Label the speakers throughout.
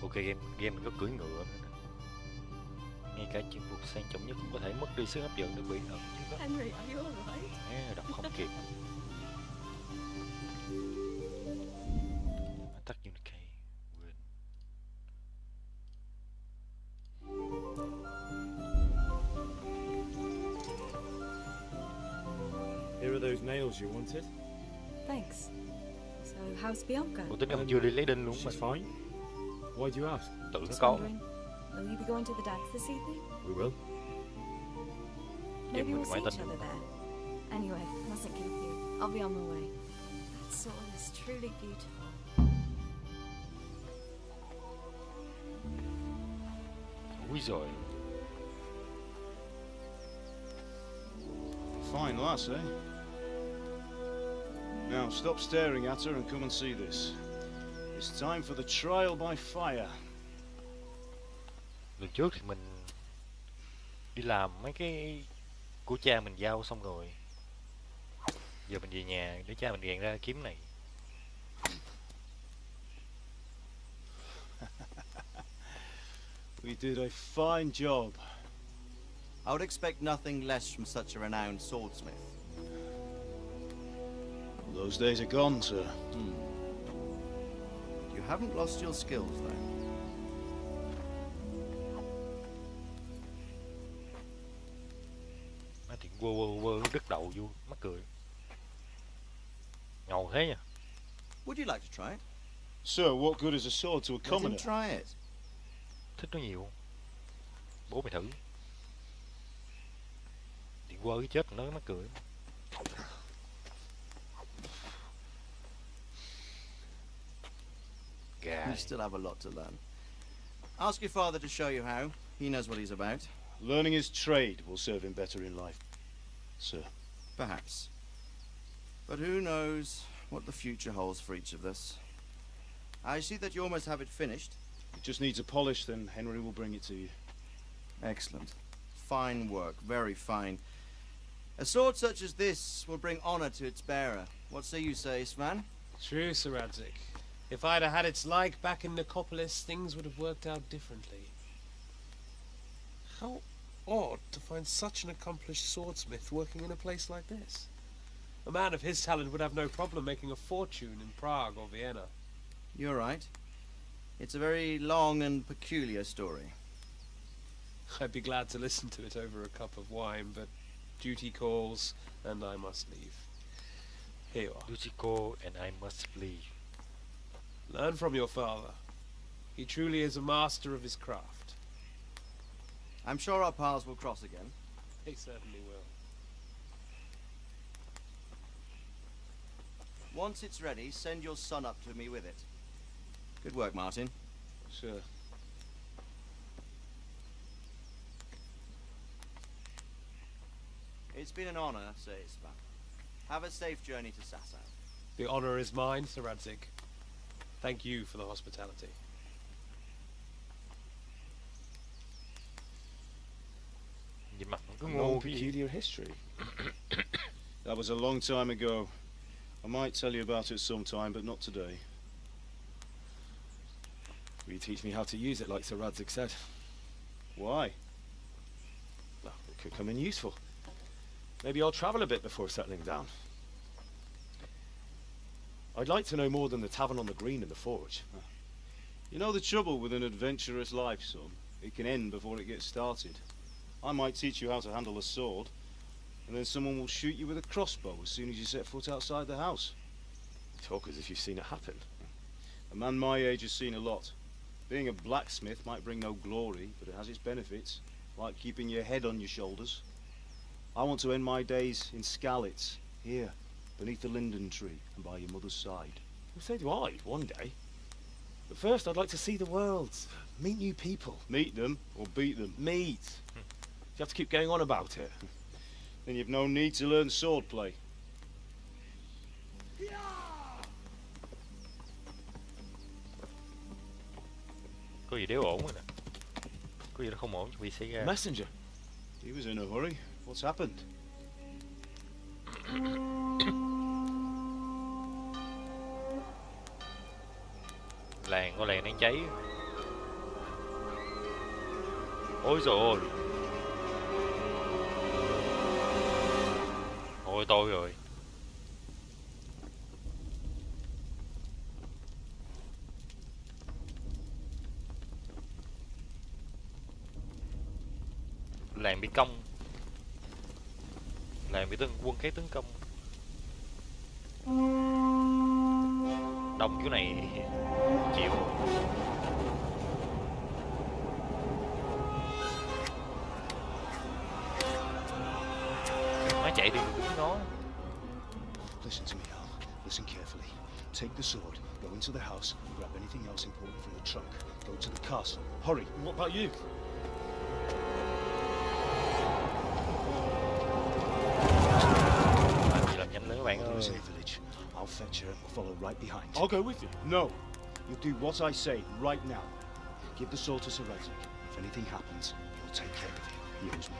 Speaker 1: Ok, game mình có cưỡi ngựa nữa nè. Ngay cả chuyện phục sang trọng nhất cũng có thể mất đi sức hấp dẫn để bị ẩn chứ đó.
Speaker 2: Henry, are you alright?
Speaker 1: Đọc không kịp. Tắt Unicay. Quên.
Speaker 3: Here are those nails you wanted.
Speaker 2: Thanks. So, how's Bianca?
Speaker 1: Ủa tính ông chưa đi lấy đinh luôn mà.
Speaker 3: She's fine. Why do you ask?
Speaker 1: Tự nó
Speaker 2: Just
Speaker 1: có.
Speaker 2: wondering, will you be going to the dance this evening?
Speaker 3: We will.
Speaker 2: Maybe
Speaker 1: mình
Speaker 2: we'll
Speaker 1: phải
Speaker 2: see each
Speaker 1: tin.
Speaker 2: other there. Anyway, mustn't keep you. I'll be on my way. That sword is truly beautiful.
Speaker 1: Úi rồi.
Speaker 4: Fine lass, eh? Now stop staring at her and come and see this. It's time for the trial by fire.
Speaker 1: Lần trước thì mình đi làm mấy cái của cha mình giao xong rồi. Giờ mình về nhà để cha mình rèn ra kiếm này.
Speaker 4: We did a fine job.
Speaker 5: I would expect nothing less from such a renowned swordsmith.
Speaker 4: Those days are gone, sir.
Speaker 5: You haven't lost your skills, though.
Speaker 1: Má thì quơ đứt đầu vô mắc cười. Ngầu thế nha.
Speaker 5: Would you like to try it?
Speaker 4: Sir, what good is a sword to a
Speaker 5: Let him
Speaker 4: commoner?
Speaker 5: try it.
Speaker 1: Thích nó nhiều. Bố mày thử. Điện quơ cái chết nó mắc cười.
Speaker 5: You still have a lot to learn. Ask your father to show you how. He knows what he's about.
Speaker 4: Learning his trade will serve him better in life, sir.
Speaker 5: Perhaps. But who knows what the future holds for each of us. I see that you almost have it finished.
Speaker 4: It just needs a polish, then Henry will bring it to you.
Speaker 5: Excellent. Fine work, very fine. A sword such as this will bring honor to its bearer. What say you, Svan?
Speaker 6: True, Sir Radzik. If I'd have had its like back in Nicopolis, things would have worked out differently. How odd to find such an accomplished swordsmith working in a place like this. A man of his talent would have no problem making a fortune in Prague or Vienna.
Speaker 5: You're right. It's a very long and peculiar story.
Speaker 6: I'd be glad to listen to it over a cup of wine, but duty calls, and I must leave. Here you are.
Speaker 1: Duty call and I must leave.
Speaker 6: Learn from your father. He truly is a master of his craft.
Speaker 5: I'm sure our paths will cross again.
Speaker 6: He certainly will.
Speaker 5: Once it's ready, send your son up to me with it. Good work, Martin.
Speaker 4: Sir.
Speaker 5: It's been an honor, Sir Isvan. Have a safe journey to Sasau.
Speaker 6: The honor is mine, Sir Radzik. Thank you for the hospitality.
Speaker 1: Nhìn mặt nó cứ
Speaker 4: A
Speaker 1: ngu
Speaker 3: Long
Speaker 1: cái gì.
Speaker 3: peculiar history.
Speaker 4: That was a long time ago. I might tell you about it sometime, but not today.
Speaker 3: Will you teach me how to use it like Sir Radzik said?
Speaker 4: Why?
Speaker 3: Well, it could come in useful. Maybe I'll travel a bit before settling down. I'd like to know more than the tavern on the green and the forge.
Speaker 4: You know the trouble with an adventurous life, son? It can end before it gets started. I might teach you how to handle a sword, and then someone will shoot you with a crossbow as soon as you set foot outside the house.
Speaker 3: You talk as if you've seen it happen.
Speaker 4: A man my age has seen a lot. Being a blacksmith might bring no glory, but it has its benefits, like keeping your head on your shoulders. I want to end my days in Skalitz, here, beneath the linden tree and by your mother's side.
Speaker 3: Well, so do I, one day. But first I'd like to see the world, meet new people.
Speaker 4: Meet them or beat them.
Speaker 3: Meet. You have to keep going on about it.
Speaker 4: Then you've no need to learn swordplay.
Speaker 1: Có gì đéo ổn rồi nè. Có gì đó không ổn vì xảy ra.
Speaker 3: Messenger.
Speaker 4: He was in a hurry. What's happened?
Speaker 1: Làng đang cháy. Ôi trời ơi. Ôi tôi rồi. Làng bị công. Làng bị quân khác tấn công. Đông chỗ này chịu. Nó chạy đi đứng nó.
Speaker 4: Listen to me, Al. Listen carefully. Take the sword, go into the house, grab anything else important from the trunk. Go to the castle. Hurry.
Speaker 3: What about you?
Speaker 1: Làm gì làm nhanh lên các bạn
Speaker 4: Mother
Speaker 1: ơi.
Speaker 4: is in the village. I'll fetch her and we'll follow right behind.
Speaker 3: I'll go with you.
Speaker 4: No. You do what I say right now. Give the sword to Sir Isaac. If anything happens, he'll take care of you. He owes me.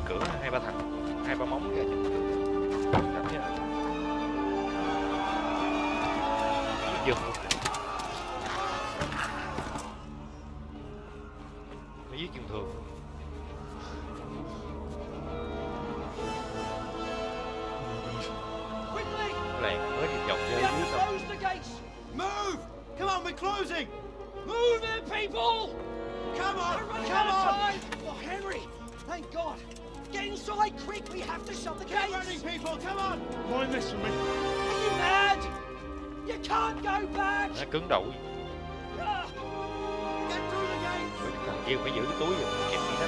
Speaker 1: Cửa hai ba thằng, hai ba móng kìa. Cảm thấy là dừng luôn. Nó giết dân thường.
Speaker 7: Quickly!
Speaker 1: Làng mới đi vòng
Speaker 7: We
Speaker 1: chơi
Speaker 7: have
Speaker 1: dưới
Speaker 7: to
Speaker 1: xong.
Speaker 7: close the gates!
Speaker 5: Move! Come on, we're closing!
Speaker 7: Move it, people!
Speaker 5: Come on!
Speaker 7: We're running
Speaker 5: Come
Speaker 7: out of
Speaker 5: on!
Speaker 7: time! Oh, Henry! Thank God! Get inside, quick! We have to shut the
Speaker 5: Get
Speaker 7: gates!
Speaker 5: running, people! Come on!
Speaker 3: Mind this for me.
Speaker 7: Are you mad? You can't go back!
Speaker 1: Nó cứng đầu.
Speaker 7: Ah!
Speaker 5: Get through the gates!
Speaker 1: Thằng kia phải giữ cái túi rồi kẹp đi hết.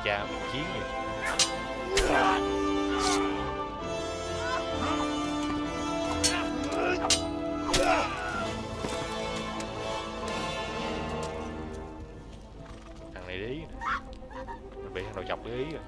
Speaker 1: Cha mình chiến vậy. Thằng này để ý nè. Mình bị thằng đầu chọc để ý rồi.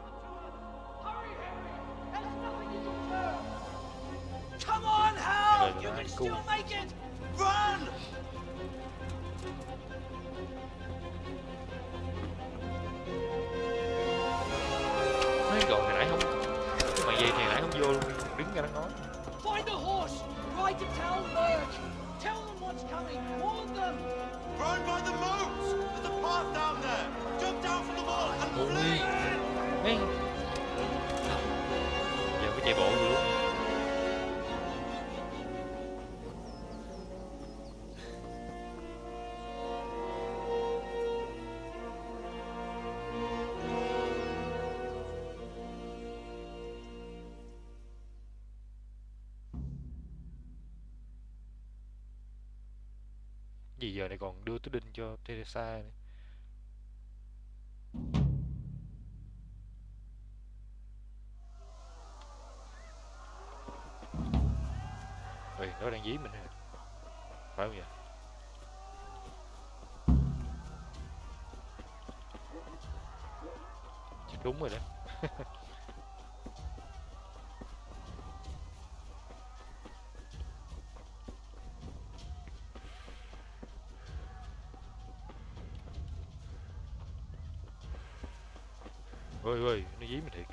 Speaker 7: Hurry, Henry! There's nothing you can do! Come on, Hal! You can still make it!
Speaker 5: Run!
Speaker 1: Mấy gọn hồi nãy không. Cái màn dây này nãy không vô luôn. Đứng ra nó nói.
Speaker 7: Find a horse! Ride to Talmberg! Tell them what's coming! Warn them!
Speaker 5: Run by the moats! There's a path down there! Jump down from the wall and
Speaker 1: Ui.
Speaker 5: flee!
Speaker 1: Mấy. Giờ phải chạy bộ rồi luôn. Gì giờ này còn đưa tới đinh cho Teresa nữa. Ui, nó đang dí mình hả? Phải không vậy? Chắc đúng rồi đó. Ôi ôi, nó dí mình thiệt.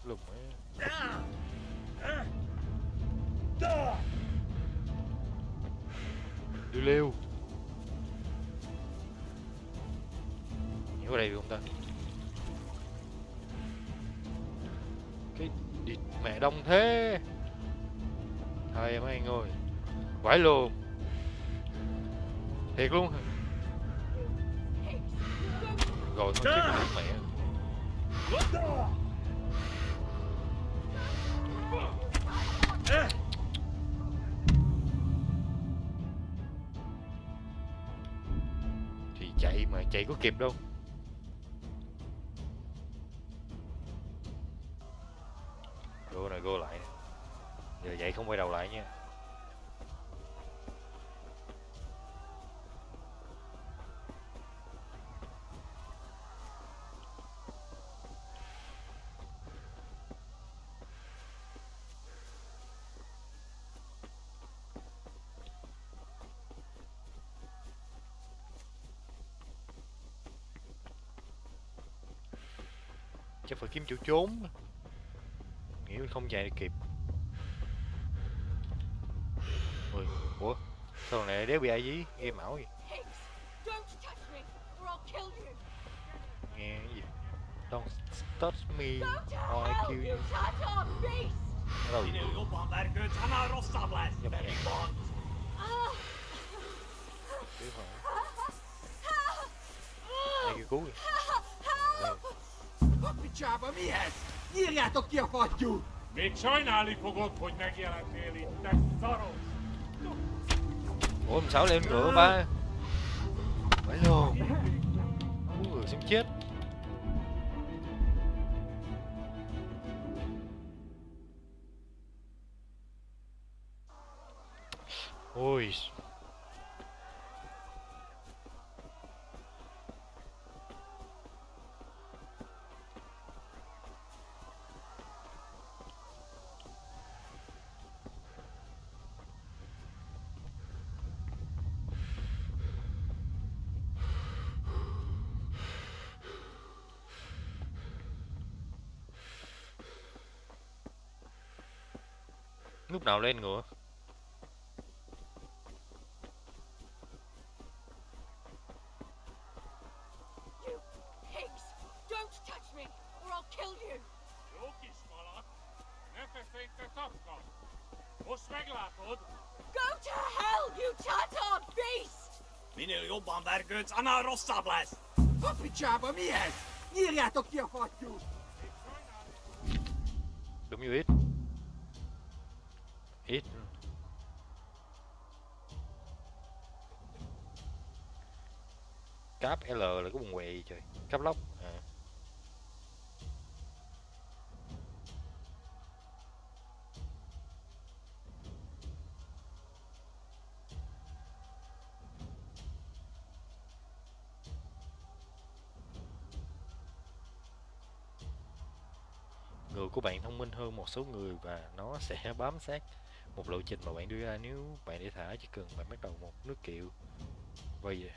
Speaker 1: Lùng á. Đi liêu. Nhảy qua đây được không ta? Cái đi mẹ đông thế. Thôi mấy anh ơi. Vãi luôn. Thiệt luôn. Rồi thôi chết con mẹ. Thì chạy mà chạy có kịp đâu. Go này go lại nè. Giờ vậy không quay đầu lại nha. Chắc phải kiếm chỗ trốn. Nghĩ không chạy kịp. Ui, ủa? Sao này đéo bị ai dí? Game ảo gì? Nghe cái gì? Don't touch me or I kill you. Ở đâu vậy? Giúp mẹ. Cứu hả? Ai kêu cứu vậy?
Speaker 7: Picsába mi ez? Nyírjátok ki a fattyút!
Speaker 8: Még sajnálni fogod, hogy megjelentél itt, te szaros!
Speaker 1: Ủa, 6 lên ngựa ba. Phải luôn. Muốn người xem chết. Ôi. Lúc nào lên ngựa?
Speaker 2: You pigs! Don't touch me, or I'll kill you!
Speaker 8: Jó kis malak, ne feszély te tapka! Most meglátod!
Speaker 2: Go to hell, you Tatar beast!
Speaker 7: Minél jobban vergődsz, annál rosszabb lesz! A picsába mi ez? Nyírjátok ki a fattyút!
Speaker 1: Đúng như ít. Ít. Cáp L là cái quần què gì trời? Cáp lóc. À. Người của bạn thông minh hơn một số người và nó sẽ bám sát một lộ trình mà bạn đưa ra. Nếu bạn để thả, chỉ cần bạn bắt đầu một nước kiệu quay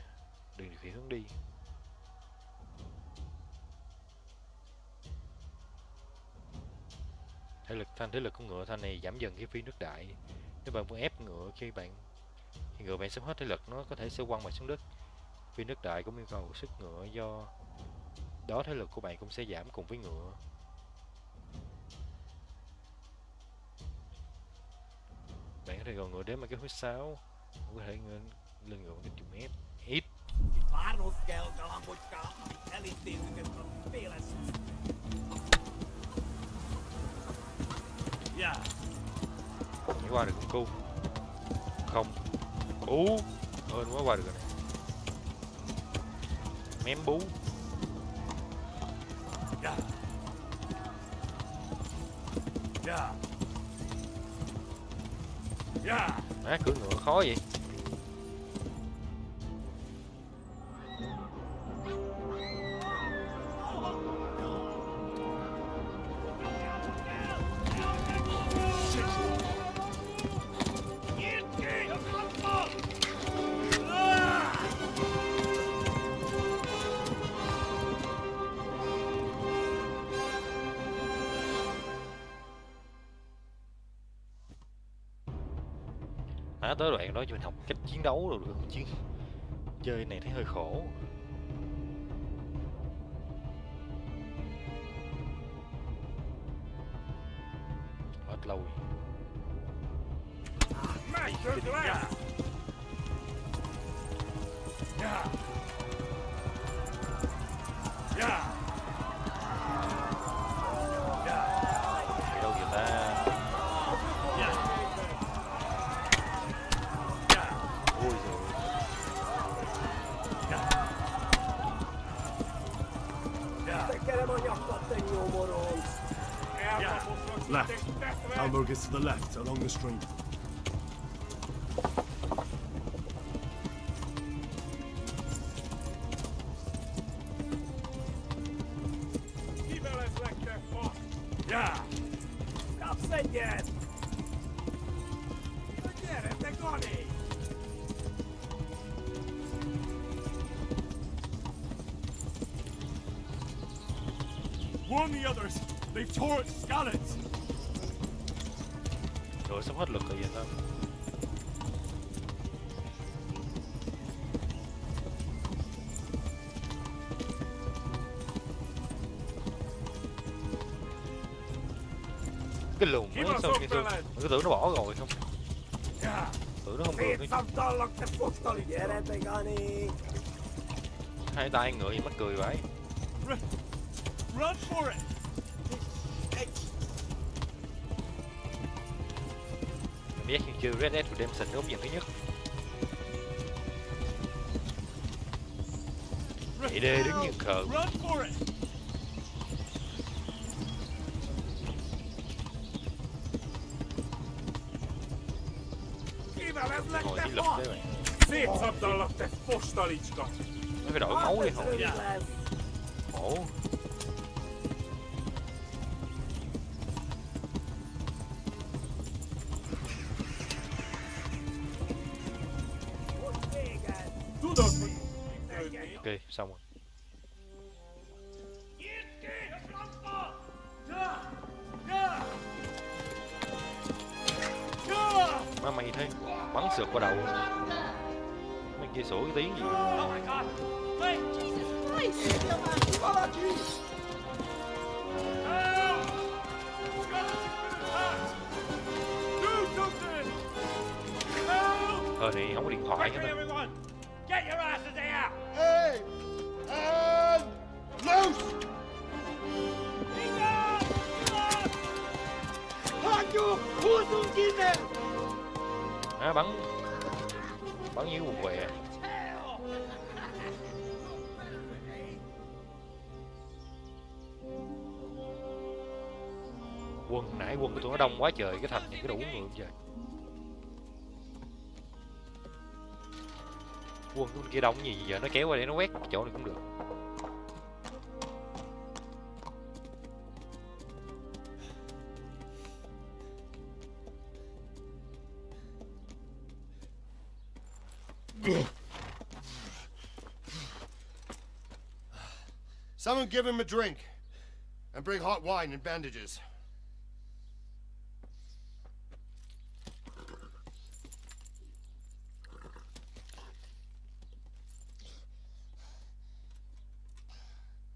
Speaker 1: đường điều khiển hướng đi. Thế lực của ngựa thanh này giảm dần khi phi nước đại. Nếu bạn muốn ép ngựa khi ngựa bạn sắp hết thể lực, nó có thể sẽ quăng bạn xuống đất. Phi nước đại cũng yêu cầu sức ngựa, do đó thể lực của bạn cũng sẽ giảm cùng với ngựa. Bạn có thể gọi ngựa đến mà cái huýt sáo, có thể lên ngựa đến chục mét. Ít.
Speaker 7: Várnod kell, galambocska, amíg elintézzük ezt a féles...
Speaker 8: Ja,
Speaker 1: Nhảy qua được con cu. Không. Hên quá qua được rồi này. Mém bú.
Speaker 8: ja. Ja. Ja.
Speaker 1: Má, cưỡi ngựa khó vậy. Tới đoạn đó cho mình học cách chiến đấu rồi được không chứ? Chơi này thấy hơi khổ. lâu rồi.
Speaker 8: Make your glass! Yeah! Yeah!
Speaker 1: Đi đâu vậy ta? Ôi giời
Speaker 3: Left. Talmberg is to the left, along the stream.
Speaker 8: Yeah! Stop singing! Forget it, they're gone!
Speaker 3: Warn the others. They've tore its scallops.
Speaker 1: rồi, sắp hết lực rồi vậy sao? Cái lùn ấy sao nghe thương? Mình cứ tưởng nó bỏ rồi không? Tưởng nó không được đấy. Hai tay ngựa gì mắc cười vậy?
Speaker 3: Run for it.
Speaker 1: Cảm giác như chơi Red Dead Redemption ốp dạng thứ nhất. Chạy đê đứng như khờ.
Speaker 3: Run for it.
Speaker 1: Hồi đi lực đấy mày.
Speaker 8: Szétszabdallak, te fostalicska!
Speaker 1: Nó phải đổi máu đi hồi. Khổ.
Speaker 8: Tudod, hogy működni?
Speaker 1: Ok, xong rồi.
Speaker 8: Nyitd ki a francba!
Speaker 1: Má mày thấy bắn sượt qua đầu. Mấy kia sủa cái tiếng gì?
Speaker 8: Oh my god! Wait!
Speaker 2: Jesus Christ!
Speaker 8: Help! Do something! Help!
Speaker 1: Thôi thì không có điện thoại hết
Speaker 8: Quickly,
Speaker 1: á.
Speaker 8: everyone! Get your asses here!
Speaker 4: Hey! And loose!
Speaker 1: Á, bắn như quần què. Nãy quân của tụi nó đông quá trời, cái thành này có đủ người không trời? Quân của bên kia đông gì giờ nó kéo qua để nó quét chỗ này cũng được.
Speaker 9: Someone give him a drink. And bring hot wine and bandages.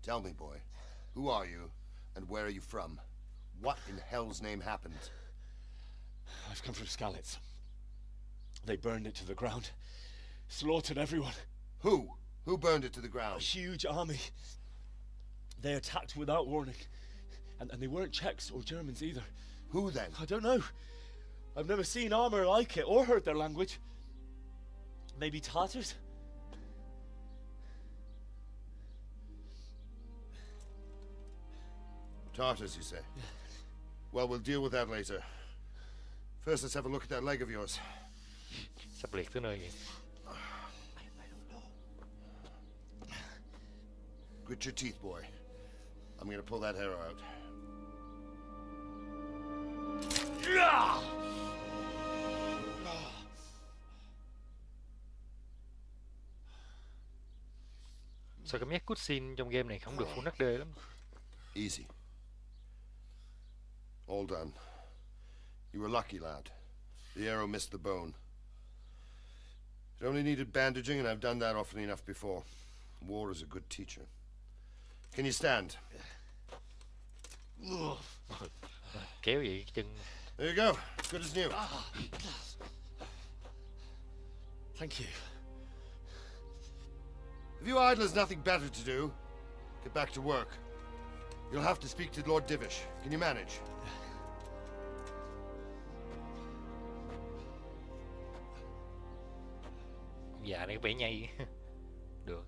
Speaker 9: Tell me, boy, who are you, and where are you from? What in hell's name happened?
Speaker 3: I've come from Skalitz. They burned it to the ground. Slaughtered everyone.
Speaker 9: Who? Who burned it to the
Speaker 3: A
Speaker 9: ground?
Speaker 3: huge army. They attacked without warning. And they weren't Czechs or Germans either.
Speaker 9: Who then?
Speaker 3: I don't know. I've never seen armor like it or heard their language. Maybe Tatars?
Speaker 9: Tartars, you say? Well, we'll deal with that later. First, let's have a look at that leg of yours.
Speaker 1: Sắp liệt tới nơi vậy.
Speaker 9: Grit your teeth, boy. I'm gonna pull that hair out.
Speaker 1: Sao cảm giác cutscene trong game này không được Full HD lắm.
Speaker 9: Easy. All done. You were lucky, lad. The arrow missed the bone. It only needed bandaging, and I've done that often enough before. War is a good teacher. Can you stand?
Speaker 1: Kéo vậy chân
Speaker 9: There you go. Good as new.
Speaker 3: Thank you.
Speaker 9: If you idlers nothing better to do, get back to work. You'll have to speak to Lord Divish. Can you manage?
Speaker 1: Dạ này có vẻ nhây. Được.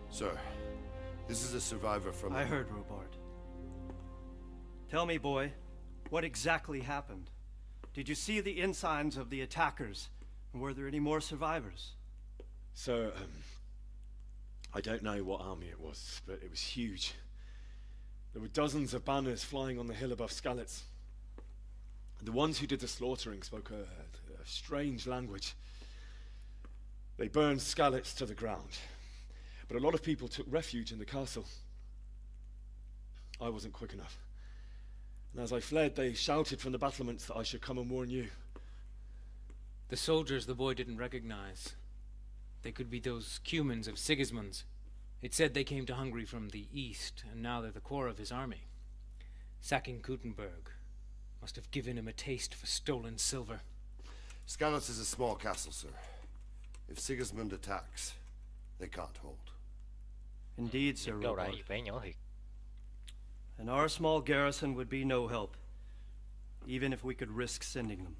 Speaker 9: Sir, this is a survivor from...
Speaker 10: I heard, Robard. Tell me, boy, what exactly happened? Did you see the ensigns of the attackers? And were there any more survivors?
Speaker 3: Sir, I don't know what army it was, but it was huge. There were dozens of banners flying on the hill above Skalitz. The ones who did the slaughtering spoke a strange language. They burned Skalitz to the ground, but a lot of people took refuge in the castle. I wasn't quick enough. And as I fled, they shouted from the battlements that I should come and warn you.
Speaker 11: The soldiers the boy didn't recognize. They could be those Cumans of Sigismund's. It said they came to Hungary from the east, and now they're the core of his army. Sacking Gutenberg must have given him a taste for stolen silver.
Speaker 9: Skalitz is a small castle, sir. If Sigismund attacks, they can't hold.
Speaker 10: Indeed, Sir
Speaker 1: Câu
Speaker 10: Robard.
Speaker 1: đại vẻ nhỏ thiệt.
Speaker 10: And our small garrison would be no help, even if we could risk sending them.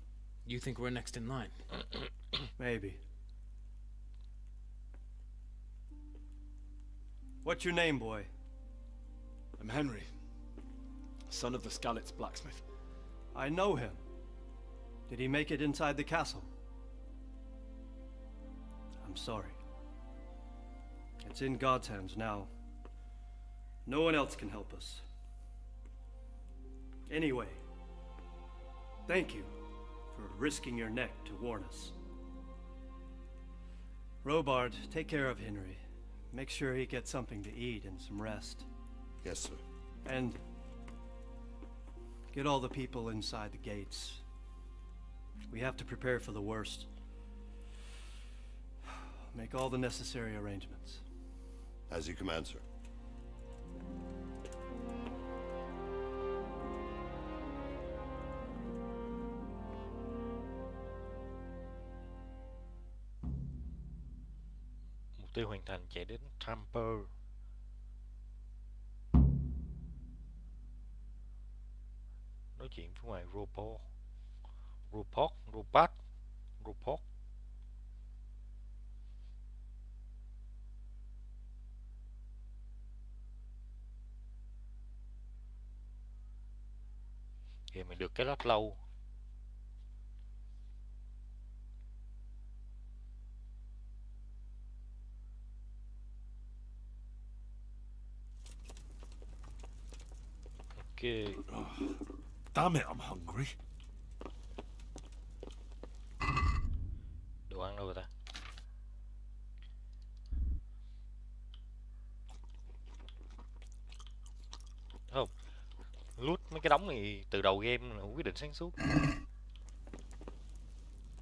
Speaker 11: You think we're next in line?
Speaker 10: Maybe. What's your name, boy?
Speaker 3: I'm Henry, son of the Skalitz blacksmith.
Speaker 10: I know him. Did he make it inside the castle? I'm sorry. It's in God's hands now. No one else can help us. Anyway, thank you for risking your neck to warn us. Robard, take care of Henry. Make sure he gets something to eat and some rest.
Speaker 9: Yes, sir.
Speaker 10: And get all the people inside the gates. We have to prepare for the worst. Make all the necessary arrangements.
Speaker 9: As you command, sir.
Speaker 1: Mục tiêu hoàn thành, chạy đến Talmberg. Nói chuyện với ngoài Robot. Thì mình được cái lót lâu. Ok.
Speaker 6: Damn it, I'm hungry.
Speaker 1: Đồ ăn đâu rồi ta? Không. Loot mấy cái đống này từ đầu game là quyết định sáng suốt.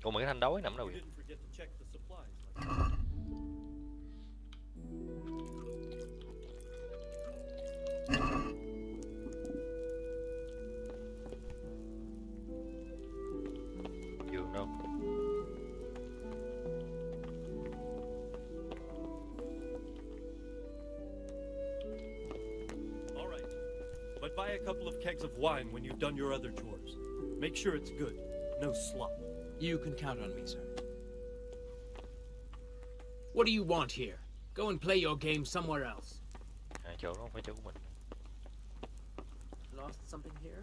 Speaker 1: Còn mấy cái thanh đói nằm đâu vậy? Giường đâu?
Speaker 10: All right. But buy a couple of kegs of wine when you've done your other chores. Make sure it's good. No slop.
Speaker 11: You can count on me, sir. What do you want here? Go and play your game somewhere else.
Speaker 1: Chỗ đó không phải chỗ của mình.
Speaker 11: Lost something here?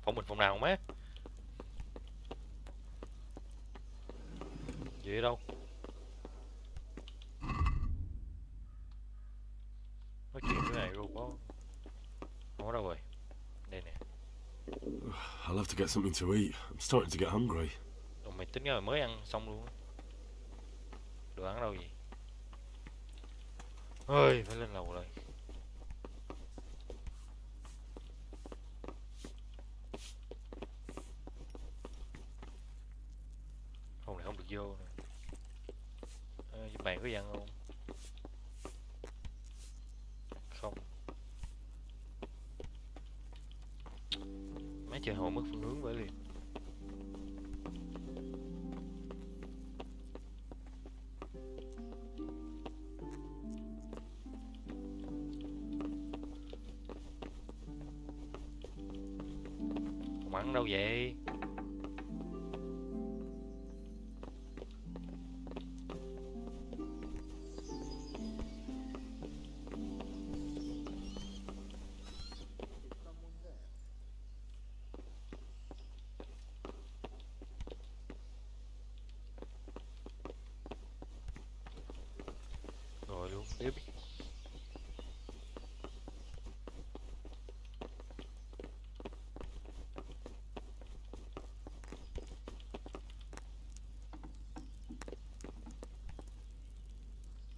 Speaker 1: Phòng mình phòng nào không má? Gì ở đâu? Nói chuyện với này robot. Không ở đâu rồi? Đây nè.
Speaker 6: I'll have to get something to eat. I'm starting to get hungry.
Speaker 1: Đồ mày tính ra mày mới ăn xong luôn á. Đồ ăn ở đâu vậy? Ơi, phải lên lầu rồi. Hôm này không được vô nè. Bạn có ăn không? Không. Mấy chơi hồ mất phương hướng bởi liền. Mắng đâu vậy? Rồi luôn, đéo biết.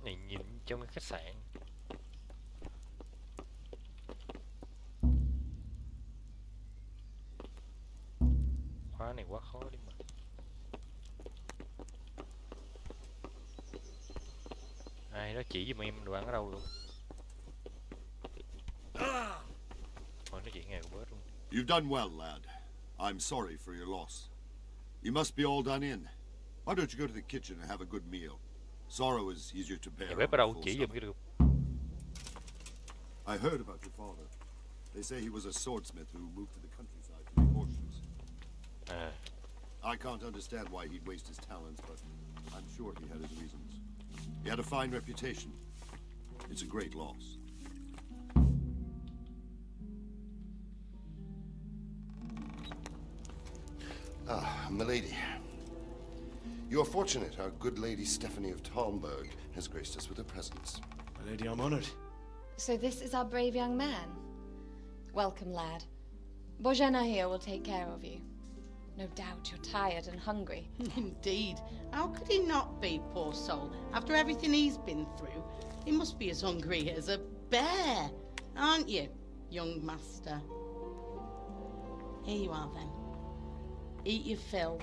Speaker 1: Này nhìn trong cái khách sạn. Khóa này quá khó đi mà. Ai đó chỉ giùm em đồ ăn ở đâu luôn. Thôi nói chuyện nghe của bớt luôn.
Speaker 9: You've done well, lad. I'm sorry for your loss. You must be all done in. Why don't you go to the kitchen and have a good meal? Sorrow is easier to bear.
Speaker 1: Nhà bếp ở đâu chỉ giùm cái được.
Speaker 9: I heard about your father. They say he was a swordsmith who moved to the countryside to make horseshoes. I can't understand why he'd waste his talents, but I'm sure he had his reasons. He had a fine reputation. It's a great loss. Ah, milady. You are fortunate our good lady Stephanie of Talmberg has graced us with her presence.
Speaker 3: My lady, I'm honoured.
Speaker 2: So this is our brave young man. Welcome, lad. Bojana here will take care of you. No doubt you're tired and hungry.
Speaker 12: Indeed. How could he not be, poor soul? After everything he's been through, he must be as hungry as a bear, aren't you, young master? Here you are, then. Eat your fill.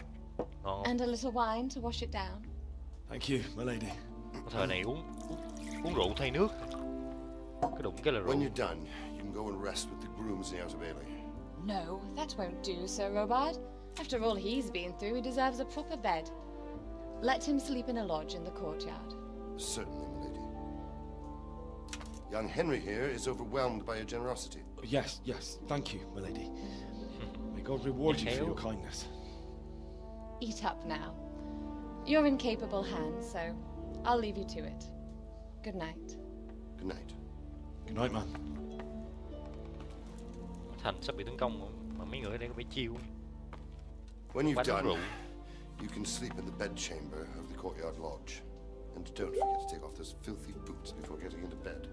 Speaker 2: And a little wine to wash it down.
Speaker 3: Thank you, my lady.
Speaker 1: Thời này uống rượu thay nước. Cái đụng cái là rượu.
Speaker 9: When you're done, you can go and rest with the grooms in the outer bailey.
Speaker 2: No, that won't do, Sir Robard. After all he's been through, he deserves a proper bed. Let him sleep in a lodge in the courtyard.
Speaker 9: Certainly, my lady. Young Henry here is overwhelmed by your generosity.
Speaker 3: Yes, yes, thank you, my lady. May God reward you for your kindness.
Speaker 2: Eat up now. You're in capable hands, so I'll leave you to it. Good night.
Speaker 9: Good night.
Speaker 3: Good night, man.
Speaker 1: Thành sắp bị tấn công mà mấy người ở đây có phải chiêu.
Speaker 9: When you've done, you can sleep in the bedchamber of the courtyard lodge. And don't forget to take off those filthy boots before getting into bed.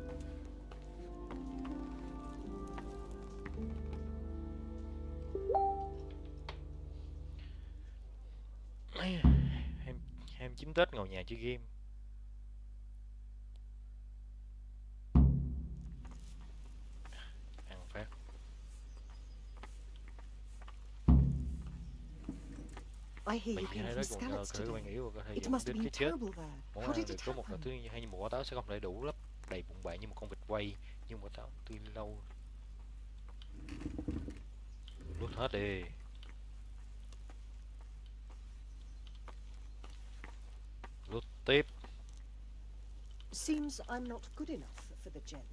Speaker 1: Em 9 Tết ngồi nhà chơi game. Ăn phát.
Speaker 13: I hear you
Speaker 1: Mình
Speaker 13: came
Speaker 1: hay
Speaker 13: from
Speaker 1: đó còn
Speaker 13: Scallops
Speaker 1: thử bạn
Speaker 13: today.
Speaker 1: nghĩ có thể
Speaker 13: It
Speaker 1: dẫn
Speaker 13: must have
Speaker 1: đến
Speaker 13: been
Speaker 1: cái chết.
Speaker 13: terrible there.
Speaker 1: Món
Speaker 13: How
Speaker 1: ăn
Speaker 13: did
Speaker 1: được
Speaker 13: it
Speaker 1: có một
Speaker 13: happen?
Speaker 1: là thứ hay như một quả táo sẽ không thể đủ lấp đầy bụng bạn như một con vịt quay, nhưng mà táo tươi lâu. Nuốt hết đi. Nuốt tiếp.
Speaker 13: Seems I'm not good enough for the gent.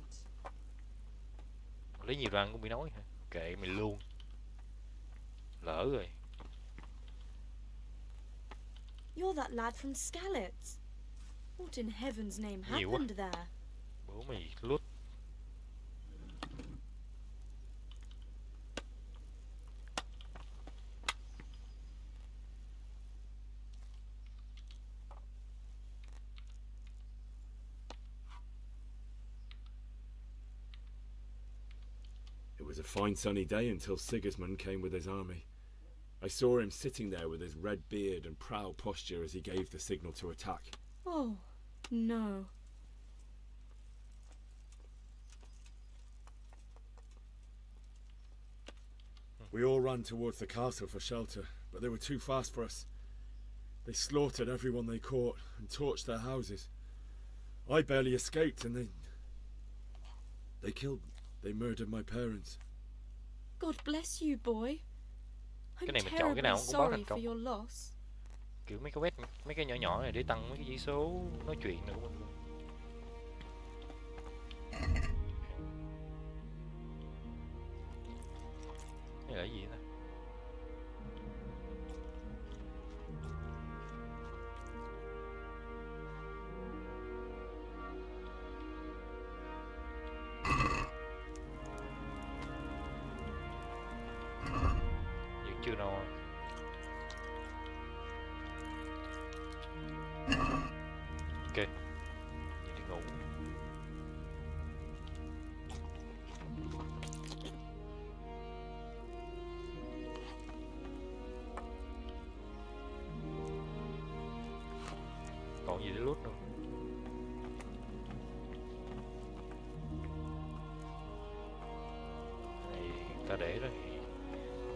Speaker 1: Lấy nhiều răng cũng bị nói hả? Kệ mày luôn. Lỡ rồi.
Speaker 14: You're that lad from Skallets. What in heaven's name
Speaker 1: Nhiều quá.
Speaker 14: happened there?
Speaker 1: Bố mày lút.
Speaker 3: It was a fine sunny day until Sigismund came with his army. I saw him sitting there with his red beard and proud posture as he gave the signal to attack.
Speaker 14: Oh, no.
Speaker 3: We all ran towards the castle for shelter, but they were too fast for us. They slaughtered everyone they caught and torched their houses. I barely escaped, and they murdered my parents.
Speaker 14: God bless you, boy. I'm
Speaker 1: Cái này mình chọn cái nào
Speaker 14: terribly
Speaker 1: cũng báo
Speaker 14: sorry
Speaker 1: thành
Speaker 14: for
Speaker 1: công.
Speaker 14: your loss.
Speaker 1: Kiểu mấy cái quét, mấy cái nhỏ nhỏ này để tăng mấy cái chỉ số nói chuyện nữa của mình. Cái là cái gì ta? Vẫn chưa no. Ok, vậy đi ngủ. Còn gì để lút đâu. Này ta để đó,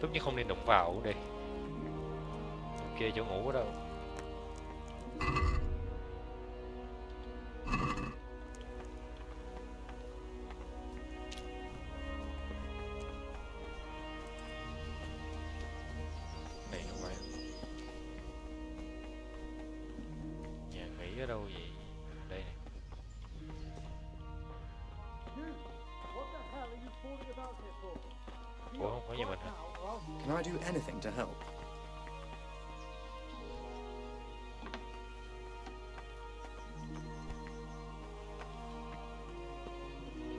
Speaker 1: tốt nhất không nên đụng vào đây. Ok, chỗ ngủ ở đâu? Này không phải. Nhà nghỉ ở đâu vậy? Đây này. Ủa không phải nhà mình hả?
Speaker 15: Can I do anything to help?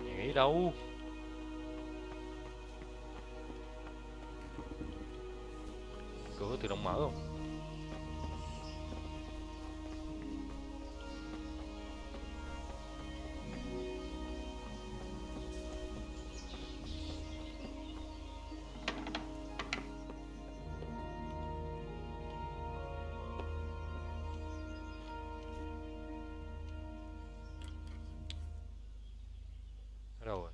Speaker 1: Nhà nghỉ đâu? Cửa tự động mở không? Ở đâu rồi?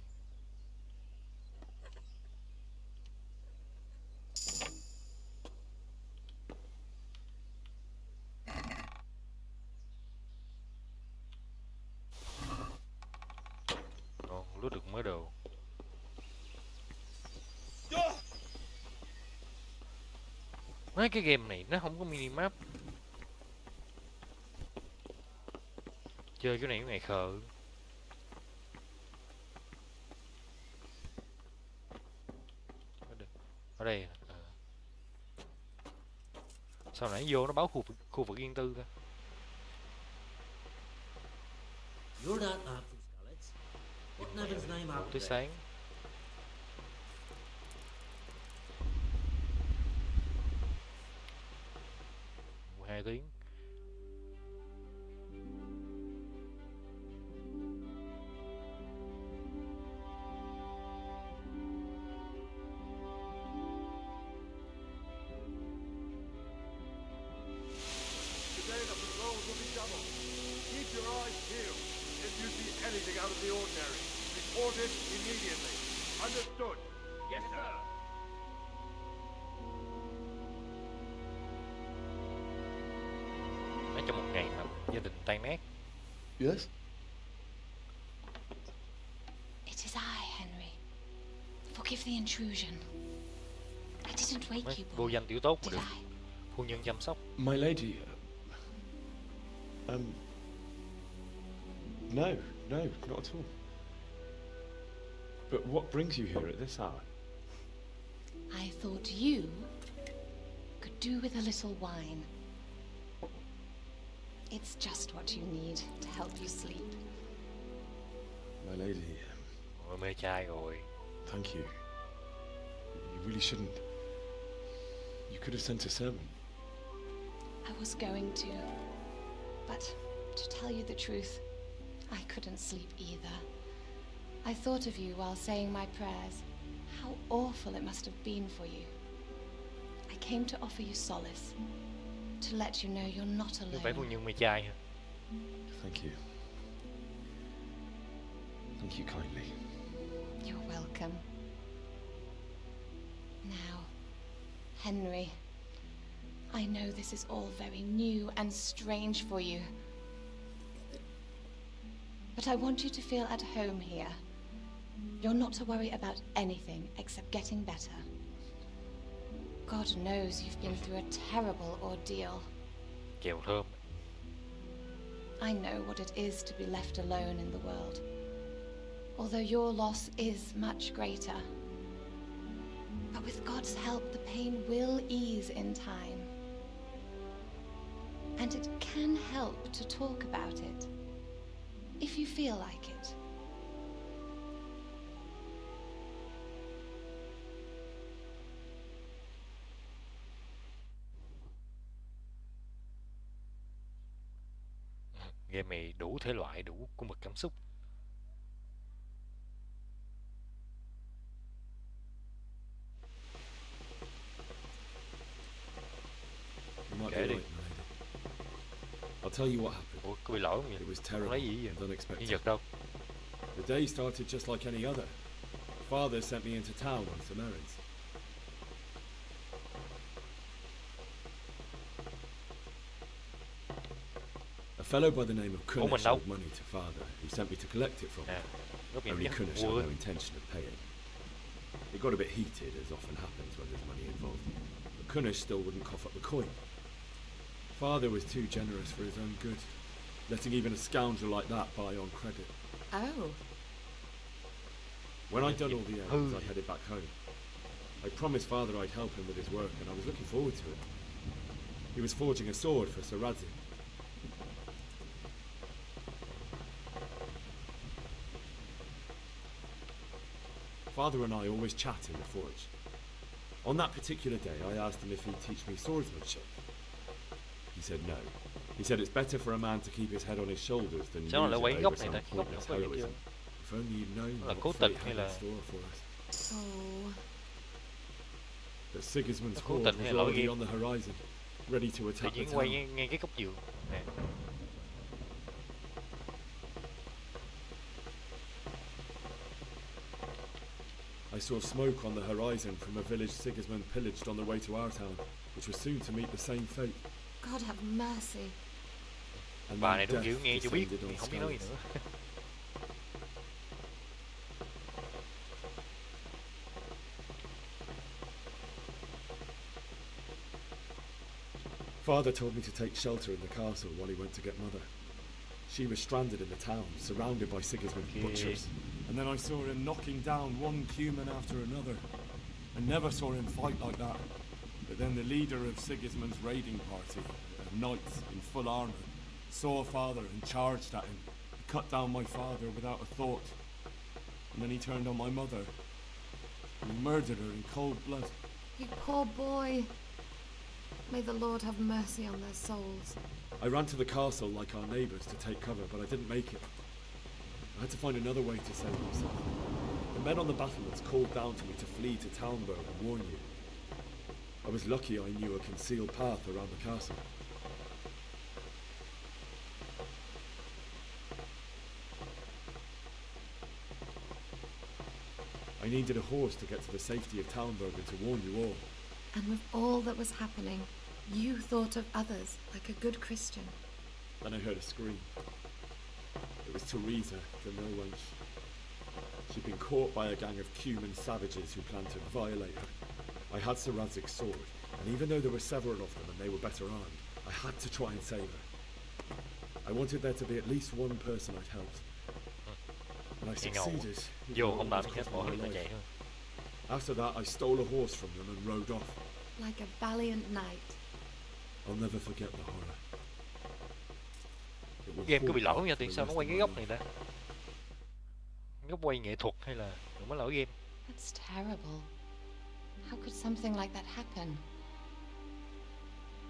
Speaker 1: Lút được mới đồ. Mấy cái game này nó không có minimap. Chơi cái này cái ngày khờ. Ở đây à. Sao nãy vô nó báo khu vực yên tư ta?
Speaker 16: You're that lad from Skalitz. What Nevin's name out
Speaker 1: tới
Speaker 16: there?
Speaker 1: sáng. Hai tiếng.
Speaker 9: Today the patrols will be doubled. Keep your eyes peeled. If you see anything out of the ordinary, report it immediately. Understood? Yes, sir.
Speaker 1: Nói trong một ngày mà gia đình tan nát.
Speaker 3: Yes?
Speaker 2: It is I, Henry. Forgive the intrusion. I didn't wake
Speaker 1: Mấy
Speaker 2: you,
Speaker 1: vô
Speaker 2: boy.
Speaker 1: danh tiểu tốt mà
Speaker 2: Did
Speaker 1: được
Speaker 2: I?
Speaker 1: phu nhân chăm sóc.
Speaker 3: My lady. No, not at all. But what brings you here at this hour?
Speaker 2: I thought you could do with a little wine. It's just what you need to help you sleep.
Speaker 3: My lady.
Speaker 1: Ôi, mê trai rồi.
Speaker 3: Thank you. You really shouldn't. You could have sent a servant.
Speaker 2: I was going to, but to tell you the truth, I couldn't sleep either. I thought of you while saying my prayers. How awful it must have been for you. I came to offer you solace, to let you know you're not
Speaker 1: Như vậy phu
Speaker 2: alone.
Speaker 1: nhân mê trai hả?
Speaker 3: Thank you. Thank you kindly.
Speaker 2: You're welcome. Now, Henry, I know this is all very new and strange for you. But I want you to feel at home here. You're not to worry about anything except getting better. God knows you've been through a terrible ordeal.
Speaker 1: Kẹo thơm.
Speaker 2: I know what it is to be left alone in the world. Although your loss is much greater. But with God's help, the pain will ease in time. And it can help to talk about it, if you feel like it.
Speaker 1: Game này đủ thể loại, đủ cung bậc cảm xúc.
Speaker 3: You might be
Speaker 1: Kể đi.
Speaker 3: right, my lady. I'll tell you what happened.
Speaker 1: Ủa, có bị lỗi không vậy?
Speaker 3: It was
Speaker 1: Không
Speaker 3: terrible
Speaker 1: lấy gì
Speaker 3: and
Speaker 1: vậy?
Speaker 3: unexpected.
Speaker 1: Nhân vật đâu?
Speaker 3: The day started just like any other. Father sent me into town on some errands. A fellow by the name of
Speaker 1: Ủa, mình
Speaker 3: Kunish
Speaker 1: đâu?
Speaker 3: owed money to father, who sent me to collect it from him.
Speaker 1: Góc nhìn
Speaker 3: Only
Speaker 1: chắc
Speaker 3: Kunish had
Speaker 1: quên.
Speaker 3: no intention of paying. It got a bit heated, as often happens when there's money involved. But Kunish still wouldn't cough up the coin. Father was too generous for his own good, letting even a scoundrel like that buy on credit.
Speaker 2: Oh.
Speaker 3: When I'd done all the errands, I headed back home. I promised Father I'd help him with his work, and I was looking forward to it. He was forging a sword for Sir Radzig. Father and I always chat in the forge. On that particular day, I asked him if he'd teach me swordsmanship. He said no. He said it's better for a man to keep his head on his shoulders than
Speaker 1: Sao
Speaker 3: lose
Speaker 1: lại
Speaker 3: it
Speaker 1: quay
Speaker 3: over
Speaker 1: góc này
Speaker 3: some
Speaker 1: ta? Cái góc này
Speaker 3: pointless
Speaker 1: không có vậy
Speaker 3: heroism.
Speaker 1: chưa?
Speaker 3: If only you'd known
Speaker 1: Là cố
Speaker 3: what
Speaker 1: tình
Speaker 3: fate
Speaker 1: hay
Speaker 3: had in
Speaker 1: là
Speaker 3: store for us.
Speaker 2: Oh.
Speaker 3: But Sigismund's
Speaker 1: Cố
Speaker 3: horde
Speaker 1: tình
Speaker 3: was
Speaker 1: hay lỗi
Speaker 3: already
Speaker 1: game?
Speaker 3: on the horizon, ready to
Speaker 1: Tự
Speaker 3: attack the
Speaker 1: nhiên quay
Speaker 3: town.
Speaker 1: ngay cái góc giường nè.
Speaker 3: I saw smoke on the horizon from a village Sigismund pillaged on the way to our town, which was soon to meet the same fate.
Speaker 2: God have mercy.
Speaker 3: And
Speaker 1: Bà
Speaker 3: then
Speaker 1: này đúng
Speaker 3: death
Speaker 1: kiểu nghe cho biết,
Speaker 3: descended on
Speaker 1: không biết nói gì
Speaker 3: Skalitz.
Speaker 1: nữa.
Speaker 3: Father told me to take shelter in the castle while he went to get Mother. She was stranded in the town, surrounded by Sigismund butchers.
Speaker 17: And then I saw him knocking down one human after another. I never saw him fight like that. But then the leader of Sigismund's raiding party, knights in full armour, saw Father and charged at him. He cut down my father without a thought. And then he turned on my mother. And he murdered her in cold blood.
Speaker 2: You poor boy. May the Lord have mercy on their souls.
Speaker 3: I ran to the castle like our neighbours to take cover, but I didn't make it. I had to find another way to save myself. The men on the battlements called down to me to flee to Talmberg and warn you. I was lucky I knew a concealed path around the castle. I needed a horse to get to the safety of Talmberg and to warn you all.
Speaker 2: And with all that was happening, you thought of others like a good Christian.
Speaker 3: Then I heard a scream. It was Teresa, the mill wench. She'd been caught by a gang of Cuman savages who planned to violate her. I had Sir Radzig's sword, and even though there were several of them and they were better armed, I had to try and save her. I wanted there to be at least one person I'd helped. And I succeeded.
Speaker 1: Vô không làm gì hết, bỏ hết là chạy thôi.
Speaker 3: After that, I stole a horse from them and rode off.
Speaker 2: Like a valiant knight.
Speaker 3: I'll never forget the horror. It will
Speaker 1: Game cứ bị
Speaker 3: haunt
Speaker 1: lỗi
Speaker 3: me
Speaker 1: nha,
Speaker 3: for
Speaker 1: tại
Speaker 3: the
Speaker 1: sao nó
Speaker 3: rest
Speaker 1: quay
Speaker 3: of
Speaker 1: cái
Speaker 3: my
Speaker 1: góc
Speaker 3: life.
Speaker 1: này ta? Góc quay nghệ thuật hay là đừng có lỗi game?
Speaker 2: That's terrible. How could something like that happen?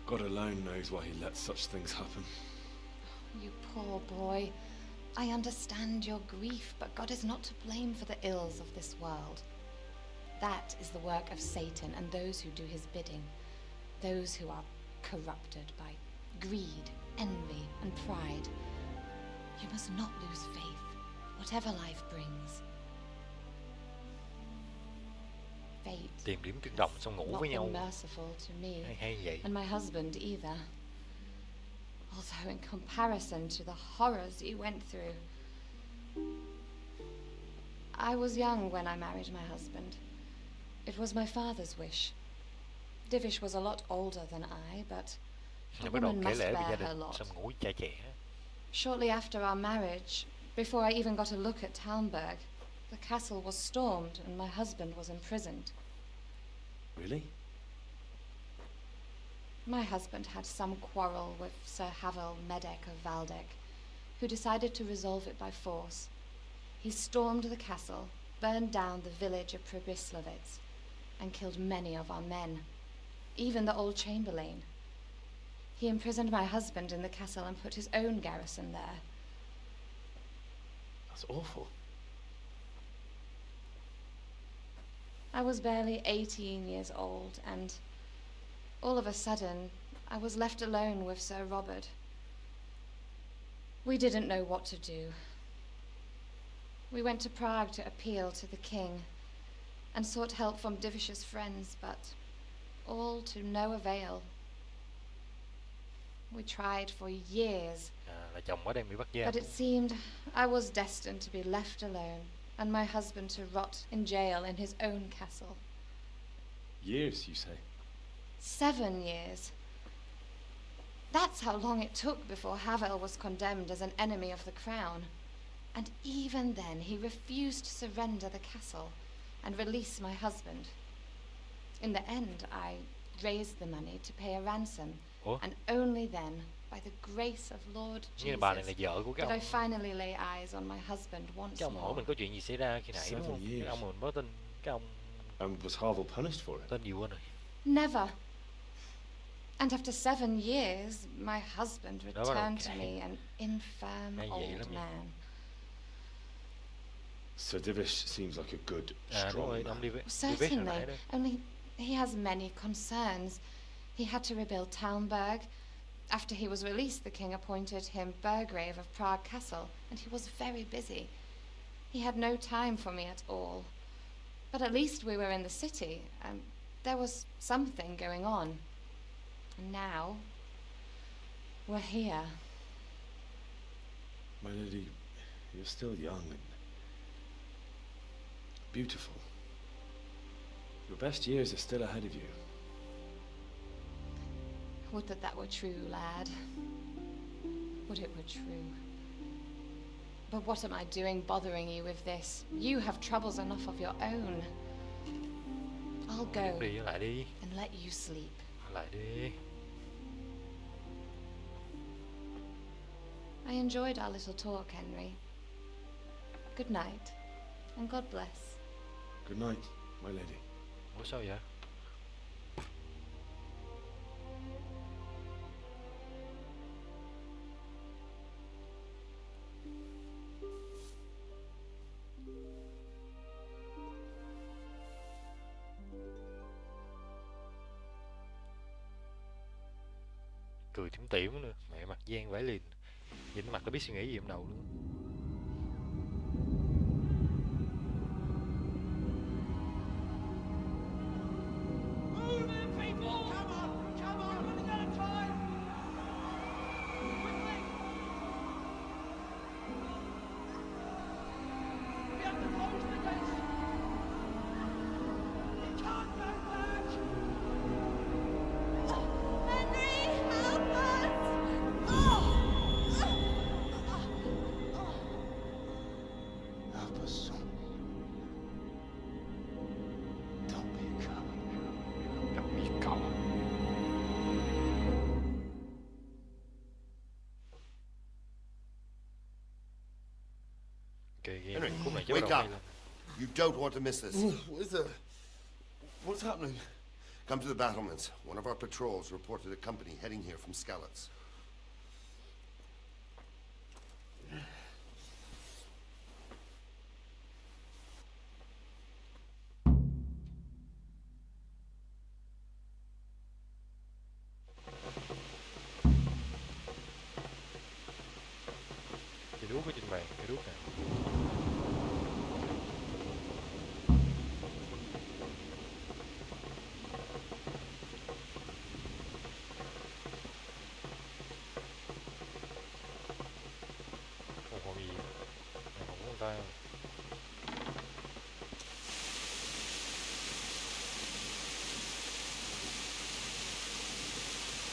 Speaker 3: God alone knows why he lets such things happen.
Speaker 2: You poor boy. I understand your grief, but God is not to blame for the ills of this world. That is the work of Satan and those who do his bidding. those who are corrupted by greed, envy, and pride. You must not lose faith, whatever life brings. Fate
Speaker 1: Tìm điểm tương đồng xong ngủ
Speaker 2: not
Speaker 1: với nhau.
Speaker 2: been merciful to me
Speaker 1: Hay vậy.
Speaker 2: and my husband either. Although in comparison to the horrors you went through. I was young when I married my husband. It was my father's wish. Divish was a lot older than I, but a
Speaker 1: Bắt đầu
Speaker 2: woman
Speaker 1: kể
Speaker 2: must
Speaker 1: lể về
Speaker 2: bear
Speaker 1: gia
Speaker 2: her
Speaker 1: đình
Speaker 2: lot.
Speaker 1: xong ngủ với cha trẻ.
Speaker 2: Shortly after our marriage, before I even got a look at Talmberg, the castle was stormed and my husband was imprisoned.
Speaker 3: Really?
Speaker 2: My husband had some quarrel with Sir Havel Medek of Valdek, who decided to resolve it by force. He stormed the castle, burned down the village of Probislavitz, and killed many of our men, even the old chamberlain. He imprisoned my husband in the castle and put his own garrison there.
Speaker 3: That's awful.
Speaker 2: I was barely 18 years old, and all of a sudden, I was left alone with Sir Robert. We didn't know what to do. We went to Prague to appeal to the king and sought help from Divish's friends, but all to no avail. We tried for years,
Speaker 1: Là chồng mới đang bị bắt giam.
Speaker 2: but it seemed I was destined to be left alone and my husband to rot in jail in his own castle.
Speaker 3: Years, you say?
Speaker 2: 7 years. That's how long it took before Havel was condemned as an enemy of the crown. And even then, he refused to surrender the castle and release my husband. In the end, I raised the money to pay a ransom.
Speaker 1: Ủa?
Speaker 2: And only then, by the grace of Lord
Speaker 1: Như là bà này là
Speaker 2: Jesus,
Speaker 1: vợ của cái
Speaker 2: did I
Speaker 1: ông.
Speaker 2: finally lay eyes on my husband once
Speaker 1: Cái ông hỏi
Speaker 2: more.
Speaker 1: mình có chuyện gì xảy ra khi nãy đúng
Speaker 3: 7
Speaker 1: không? Cái
Speaker 3: years.
Speaker 1: ông mà mình mới tin, cái ông
Speaker 3: And was Harvel punished for it?
Speaker 1: tên gì quên rồi.
Speaker 2: Never. And after 7 years, my husband
Speaker 1: Đó bắt đầu
Speaker 2: returned to
Speaker 1: kể.
Speaker 2: me, an infirm
Speaker 1: Hay vậy
Speaker 2: old
Speaker 1: lắm nha.
Speaker 2: man.
Speaker 3: Sir Divish seems like a good,
Speaker 1: Đúng
Speaker 3: strong
Speaker 1: rồi,
Speaker 3: man.
Speaker 1: ông đi về hồi
Speaker 2: Certainly,
Speaker 1: nãy đó.
Speaker 2: only he has many concerns. He had to rebuild Talmberg. After he was released, the king appointed him Burgrave of Prague Castle, and he was very busy. He had no time for me at all. But at least we were in the city, and there was something going on. And now, we're here.
Speaker 3: My lady, you're still young and beautiful. Your best years are still ahead of you.
Speaker 2: Would that were true, lad. Would it were true. But what am I doing bothering you with this? You have troubles enough of your own. I'll go
Speaker 1: Đi lại đi,
Speaker 2: and let you sleep.
Speaker 1: lại đi.
Speaker 2: I enjoyed our little talk, Henry. Good night, and God bless.
Speaker 3: Good night, my lady.
Speaker 1: Ủa sao vậy? Cười tủm tỉm nữa, mẹ mặt Giang vải liền. Nhìn mặt đã biết suy nghĩ gì trong đầu luôn.
Speaker 7: Move in, people! Come on! Come on! Running out of time! Quickly! We have to close the gates! He can't go back!
Speaker 14: Henry, help us!
Speaker 4: Help us, son. Don't be a coward.
Speaker 1: Don't be a coward. Okay,
Speaker 9: Henry,
Speaker 1: khúc này chắc
Speaker 9: wake
Speaker 1: bắt đầu
Speaker 9: up.
Speaker 1: hay lên.
Speaker 9: You don't want to miss this.
Speaker 3: What's happening?
Speaker 9: Come to the battlements. One of our patrols reported a company heading here from Skalitz.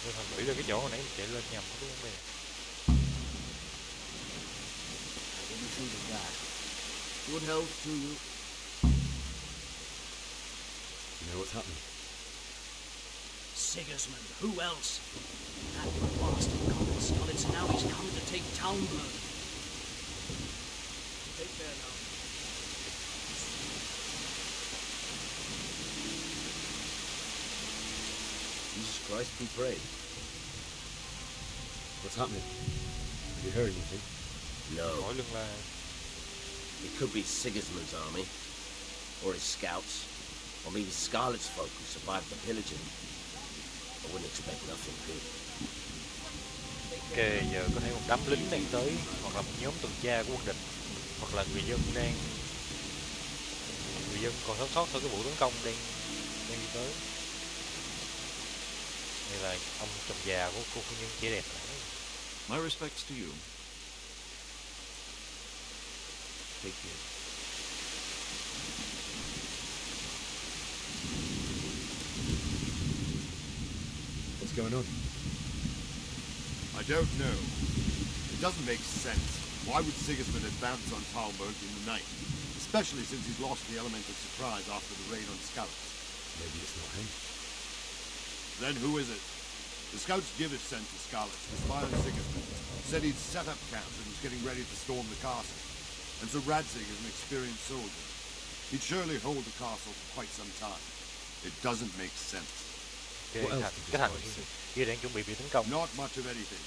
Speaker 1: Tôi thành nghĩ ra cái chỗ hồi nãy mình chạy lên nhầm đúng không bây?
Speaker 9: Didn't think of that. Good health to you.
Speaker 3: You know what's happening?
Speaker 16: Sigismund, who else? That bastard conquered Skalitz, and now he's come to take Talmberg. Take care now.
Speaker 9: Jesus Christ, be praised.
Speaker 3: What's happening? Have you heard anything?
Speaker 16: No.
Speaker 1: Mỗi lần là
Speaker 16: It could be Sigismund's army, or his scouts, or maybe Scarlet's folk who survived the pillaging. I wouldn't expect nothing good.
Speaker 1: ok, giờ có thể một đám lính đang tới, hoặc là một nhóm tuần tra của quân địch, hoặc là người dân còn sống sót sau cái vụ tấn công đang đi tới. Đây là ông chồng già của cô phu nhân trẻ đẹp này.
Speaker 18: My respects to you.
Speaker 16: Take care.
Speaker 3: What's going on?
Speaker 9: I don't know. It doesn't make sense. Why would Sigismund advance on Talmberg in the night? Especially since he's lost the element of surprise after the raid on Skalitz.
Speaker 3: Maybe it's not him.
Speaker 9: Then who is it? The scouts Givish sent to Skalitz to spy on Sigismund said he'd set up camp and was getting ready to storm the castle. And so Radzig is an experienced soldier. He'd surely hold the castle for quite some time. It doesn't make sense.
Speaker 1: Cái thành kia đang chuẩn bị tấn công.
Speaker 9: Not much of anything.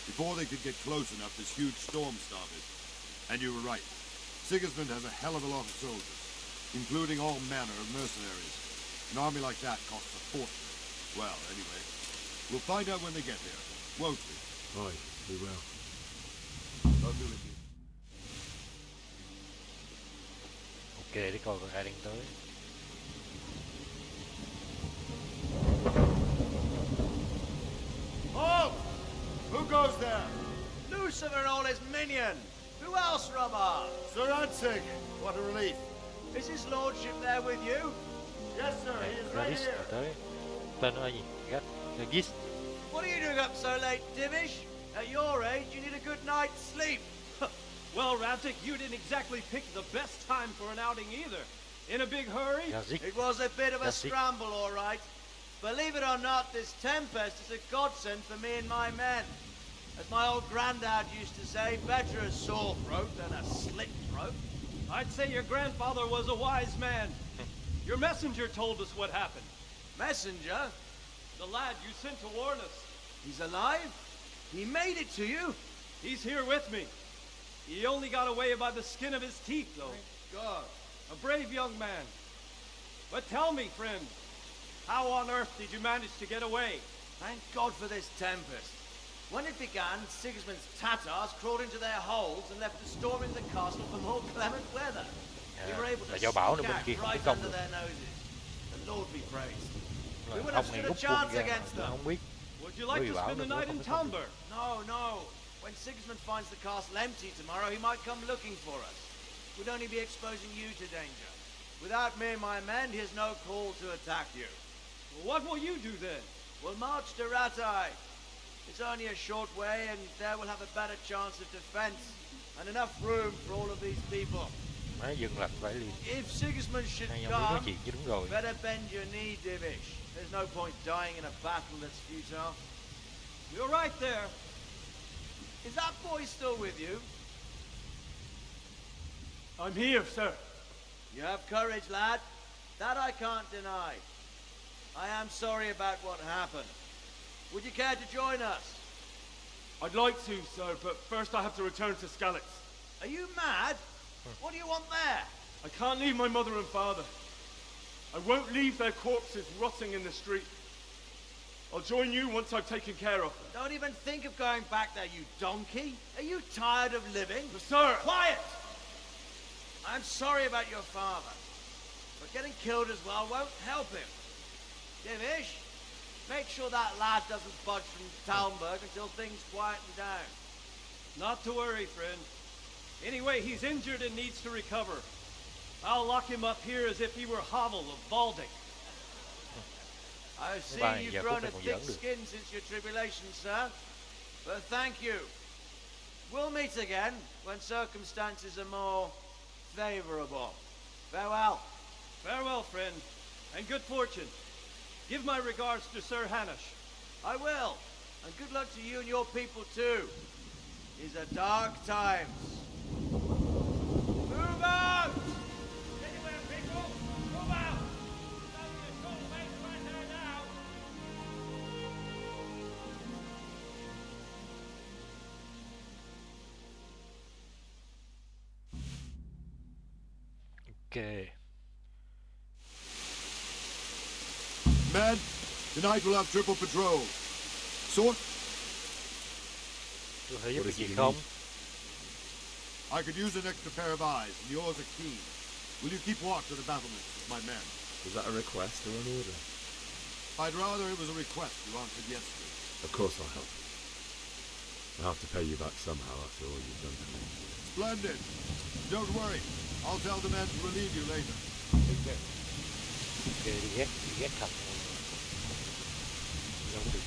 Speaker 9: Before they could get close enough, this huge storm started. And you were right. Sigismund has a hell of a lot of soldiers, including all manner of mercenaries. An army like that costs a fortune. Well, anyway, we'll find out when they get here, won't we?
Speaker 3: Aye, we will.
Speaker 9: I'll do it.
Speaker 1: Ok, để coi còn ai đang tới.
Speaker 4: Halt! Who goes there? Lucifer and all his minion. Who else, Rubber?
Speaker 9: Sir Radzig, what a relief.
Speaker 4: Is his lordship there with you? Yes, sir. He is right
Speaker 1: Radis
Speaker 4: here.
Speaker 1: tới. Tên nó là gì? Gis.
Speaker 4: What are you doing up so late, Divish? At your age, you need a good night's sleep.
Speaker 6: Well, Radzik, you didn't exactly pick the best time for an outing either. In a big hurry?
Speaker 4: It was a bit of a scramble, all right. Believe it or not, this tempest is a godsend for me and my men. As my old granddad used to say, better a sore throat than a slit throat.
Speaker 6: I'd say your grandfather was a wise man. Your messenger told us what happened.
Speaker 4: Messenger?
Speaker 6: The lad you sent to warn us.
Speaker 4: He's alive? He made it to you?
Speaker 6: He's here with me. He only got away by the skin of his teeth, though.
Speaker 4: Thank God.
Speaker 6: A brave young man. But tell me, friend, how on earth did you manage to get away?
Speaker 4: Thank God for this tempest. When it began, Sigismund's Tatars crawled into their holes and left us storming the castle for more clement weather. We were able to sneak out right under their noses. The Lord be praised. We would have stood a chance against them.
Speaker 6: Would you like to spend the night in Talmberg?
Speaker 4: No, no. When Sigismund finds the castle empty tomorrow, he might come looking for us. We'd only be exposing you to danger. Without me and my men, he has no call to attack you.
Speaker 6: Well, what will you do then?
Speaker 4: We'll march to Ratai. It's only a short way, and there we'll have a better chance of defense and enough room for all of these people. If Sigismund should come, better bend your knee, Divish. There's no point dying in a battle that's futile.
Speaker 6: You're right there.
Speaker 4: Is that boy still with you?
Speaker 6: I'm here, sir.
Speaker 4: You have courage, lad. That I can't deny. I am sorry about what happened. Would you care to join us?
Speaker 6: I'd like to, sir, but first I have to return to Skalitz.
Speaker 4: Are you mad? What do you want there?
Speaker 6: I can't leave my mother and father. I won't leave their corpses rotting in the street. I'll join you once I've taken care of them.
Speaker 4: Don't even think of going back there, you donkey. Are you tired of living?
Speaker 6: Sir!
Speaker 4: Quiet! I'm sorry about your father, but getting killed as well won't help him. Divish, make sure that lad doesn't budge from Talmberg until things quieten down.
Speaker 6: Not to worry, friend. Anyway, he's injured and needs to recover. I'll lock him up here as if he were Havel of Balding.
Speaker 19: I see
Speaker 1: Ba này
Speaker 19: you've
Speaker 1: giờ
Speaker 19: grown
Speaker 1: khúc này
Speaker 19: a
Speaker 1: còn
Speaker 19: thick
Speaker 1: giỡn được.
Speaker 19: skin since your tribulation, sir. But thank you. We'll meet again when circumstances are more favorable. Farewell.
Speaker 10: Farewell, friend, and good fortune. Give my regards to Sir Hanush.
Speaker 19: I will. And good luck to you and your people too. These are dark times. Move out!
Speaker 8: Anywhere, people! Move out! There's only a short way right there now.
Speaker 1: Ok.
Speaker 9: Men, tonight we'll have triple patrol. Sword?
Speaker 1: Tôi thấy giúp được gì không?
Speaker 9: I could use an extra pair of eyes, and yours are keen. Will you keep watch of the battlements, my men?
Speaker 20: Was that a request or an order?
Speaker 9: I'd rather it was a request you answered yesterday.
Speaker 20: Of course I'll help. I'll have to pay you back somehow after all you've done for me.
Speaker 9: Splendid. Don't worry. I'll tell the men to relieve you later. Take care.
Speaker 1: Ok, đi ghét thật. Đâu có được.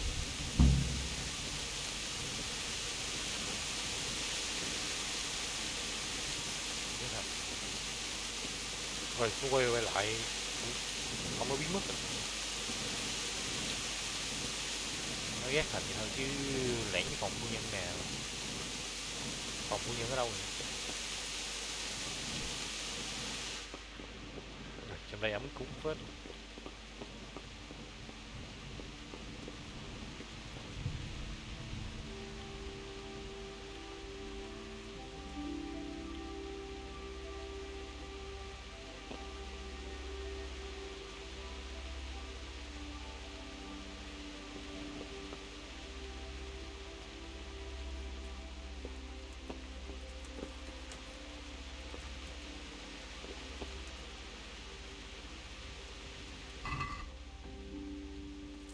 Speaker 1: Rồi, nó quay lại, không có biến mất. Nó ghét Thành vậy thôi chứ lẻn cái phòng phu nhân nào. Phòng phu nhân ở đâu vậy? Trong đây ấm cúng phết.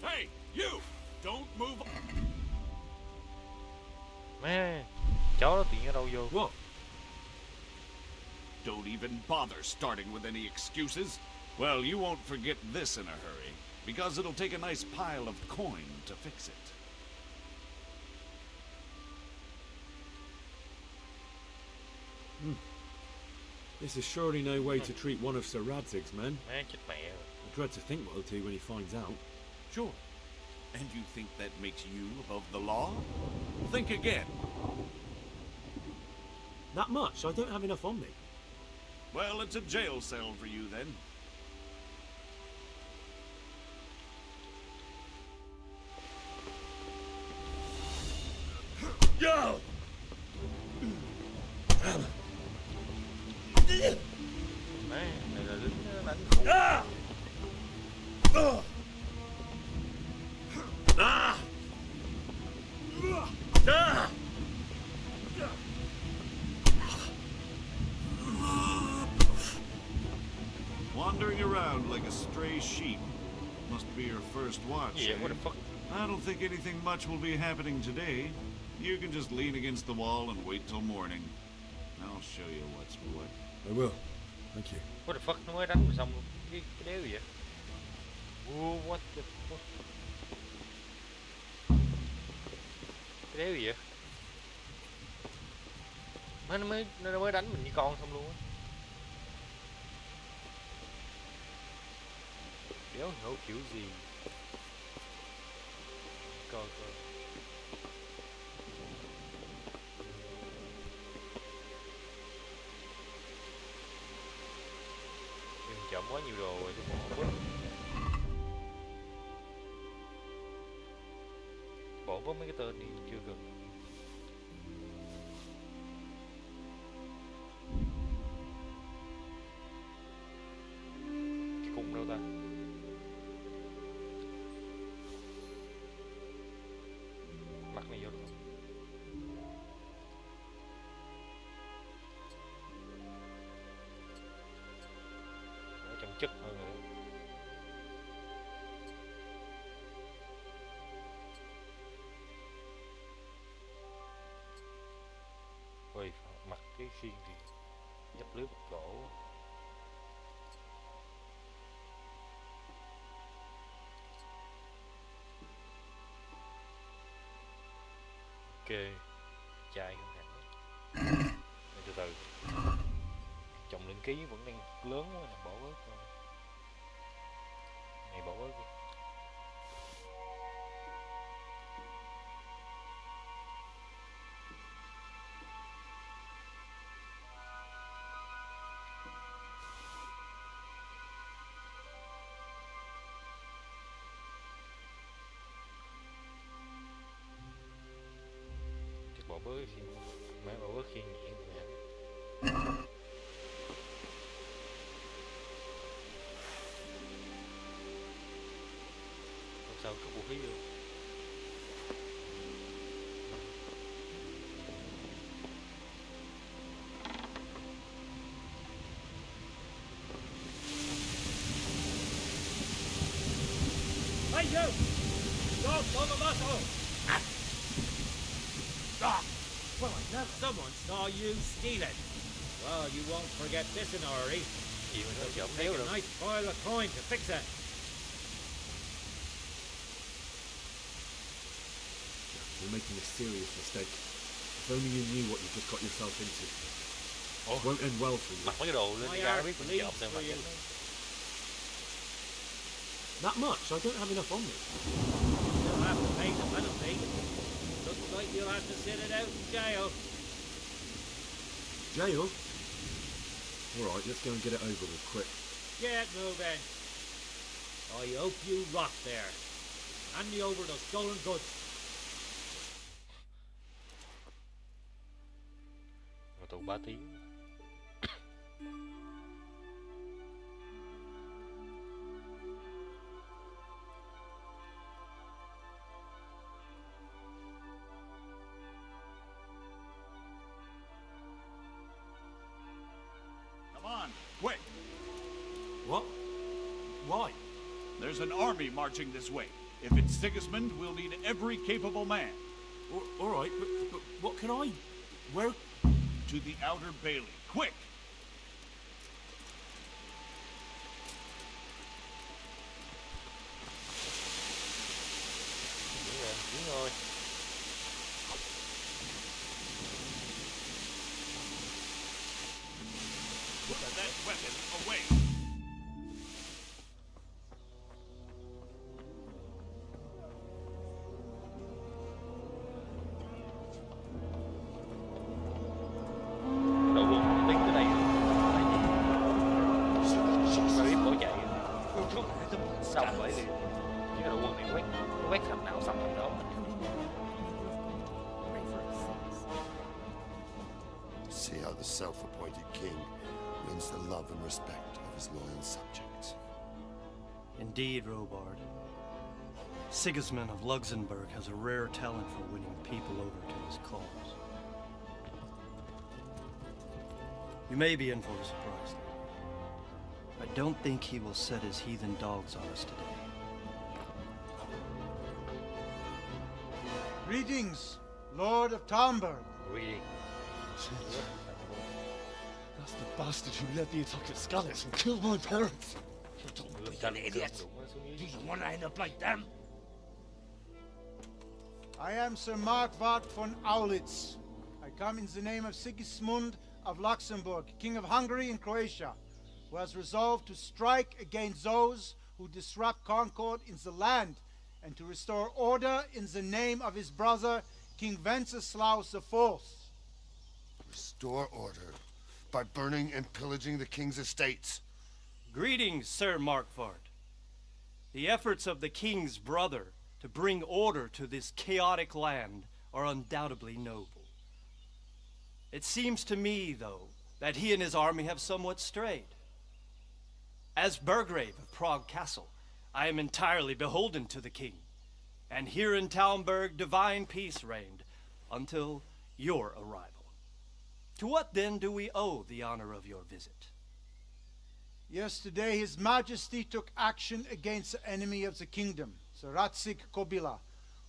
Speaker 8: Hey, you! Don't move.
Speaker 1: Má, chó đó tự nhiên ở đâu vô?
Speaker 8: Whoa. Don't even bother starting with any excuses. Well, you won't forget this in a hurry, because it'll take a nice pile of coin to fix it.
Speaker 17: This is surely no way to treat one of Sir Radzig's men.
Speaker 1: Má chết mẹ.
Speaker 17: I dread to think what he'll do when he finds out.
Speaker 8: Sure. And you think that makes you above the law? Think again.
Speaker 17: That much? I don't have enough on me.
Speaker 8: Well, it's a jail cell for you then.
Speaker 9: Go!
Speaker 1: Má, này là lính đánh khủng.
Speaker 8: Wandering around like a stray sheep. Must be your first watch.
Speaker 1: Yeah, what the fuck?
Speaker 8: I don't think anything much will be happening today. You can just lean against the wall and wait till morning. I'll show you what's what.
Speaker 17: I will. Thank you.
Speaker 1: What the fuck, nó mới đánh xong cái đéo gì vậy? Whoa, what the fuck? Cái đéo gì vậy? Má nó mới đánh mình như con xong luôn á. Đéo hiểu kiểu gì. Coi coi. Mình chậm quá nhiều đồ rồi chứ không có. Bỏ bớt mấy cái tên đi chưa gần. Cái cung đâu ta? Mắt này vô được không? Ở trong chất hơn rồi. Ôi, mặt cái khiên thì dấp lưới bật gỗ. Chai không hẳn. Từ từ. Trọng lượng ký vẫn đang lớn quá, bỏ bớt thôi. Này bỏ bớt đi. Bỏ bớt khi máy bỏ bớt khi nhẹ nhàng. Sao có vũ khí luôn.
Speaker 7: Hey, you! Dogs on the muscle! Well, I never. Someone saw you stealing. Well, you won't forget this in a hurry. You'll take a nice pile of coin to fix it.
Speaker 20: You're making a serious mistake. If only you knew what you just got yourself into. It won't end well for you.
Speaker 1: Mặc mấy cái đồ lên ra biết mình dọn sang mặt.
Speaker 20: That much? I don't have enough on me.
Speaker 7: You'll have to pay the penalty. Looks like you'll have to sit it out in jail.
Speaker 20: Jail? Alright, let's go and get it over with quick.
Speaker 7: Get moving. I hope you rot there. Hand me over those stolen goods.
Speaker 1: Ngồi tù 3 tiếng.
Speaker 8: Quick!
Speaker 20: What? Why?
Speaker 8: There's an army marching this way. If it's Sigismund, we'll need every capable man.
Speaker 20: All right, but what can I... Where...
Speaker 8: To the outer bailey. Quick!
Speaker 1: Đúng rồi.
Speaker 8: Put that weapon away.
Speaker 1: Đầu quân tiến tới đây. Sao biết bỏ chạy. Xong vậy thì những cái đầu quân này quét thành nào xong thành đó.
Speaker 9: See how the self-appointed king wins the love and respect of his loyal subjects.
Speaker 10: Indeed, Robard. Sigismund of Luxembourg has a rare talent for winning people over to his cause. You may be in for a surprise, though. I don't think he will set his heathen dogs on us today.
Speaker 21: Greetings, Lord of Talmberg.
Speaker 1: Greetings.
Speaker 3: That's the bastard who led the attack at Skalitz and killed my parents.
Speaker 7: You idiot! Do you want to end up like them?
Speaker 21: I am Sir Mark Vart von Aulitz. I come in the name of Sigismund of Luxembourg, King of Hungary and Croatia, who has resolved to strike against those who disrupt concord in the land and to restore order in the name of his brother, King Wenceslaus IV.
Speaker 9: Restore order by burning and pillaging the king's estates.
Speaker 10: Greetings, Sir Markvart. The efforts of the king's brother to bring order to this chaotic land are undoubtedly noble. It seems to me, though, that he and his army have somewhat strayed. As Burgrave of Prague Castle, I am entirely beholden to the king, and here in Talmberg divine peace reigned until your arrival. To what then do we owe the honor of your visit?
Speaker 21: Yesterday, His Majesty took action against the enemy of the kingdom, Sir Ratsig Kobila,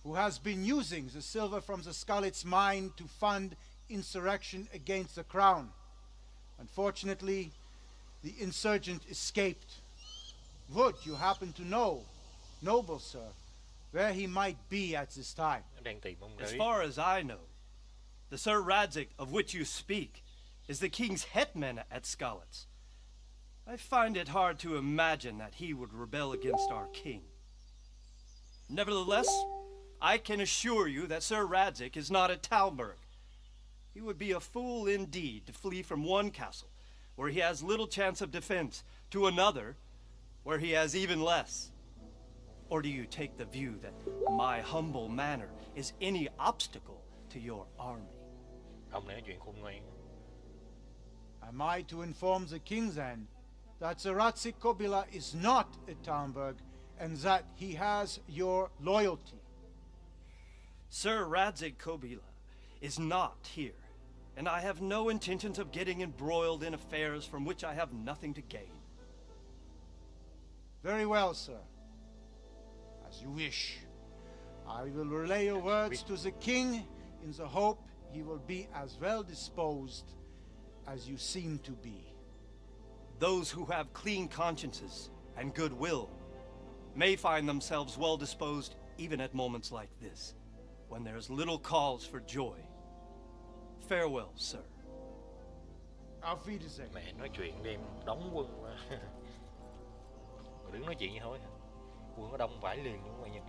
Speaker 21: who has been using the silver from the Skalitz mine to fund insurrection against the crown. Unfortunately, the insurgent escaped. Would you happen to know, noble sir, where he might be at this time?
Speaker 10: As far as I know, The Sir Radzig of which you speak is the king's hetman at Skalitz. I find it hard to imagine that he would rebel against our king. Nevertheless, I can assure you that Sir Radzig is not at Talmberg. He would be a fool indeed to flee from one castle, where he has little chance of defense, to another, where he has even less. Or do you take the view that my humble manner is any obstacle to your army?
Speaker 1: Ông này nói chuyện khôn ngoan.
Speaker 21: Am I to inform the king then that Sir Radzig Kobyla is not at Talmberg and that he has your loyalty?
Speaker 10: Sir Radzig Kobyla is not here, and I have no intentions of getting embroiled in affairs from which I have nothing to gain.
Speaker 21: Very well, sir. As you wish. I will relay your words to the king in the hope he will be as well disposed as you seem to be.
Speaker 10: Those who have clean consciences and goodwill may find themselves well disposed even at moments like this, when there's little cause for joy. Farewell, sir.
Speaker 21: Auf Wiedersehen.
Speaker 1: Mẹ nói chuyện đem đóng quân mà. Mà đứng nói chuyện vậy thôi. Quân có đông vãi liền đúng không anh?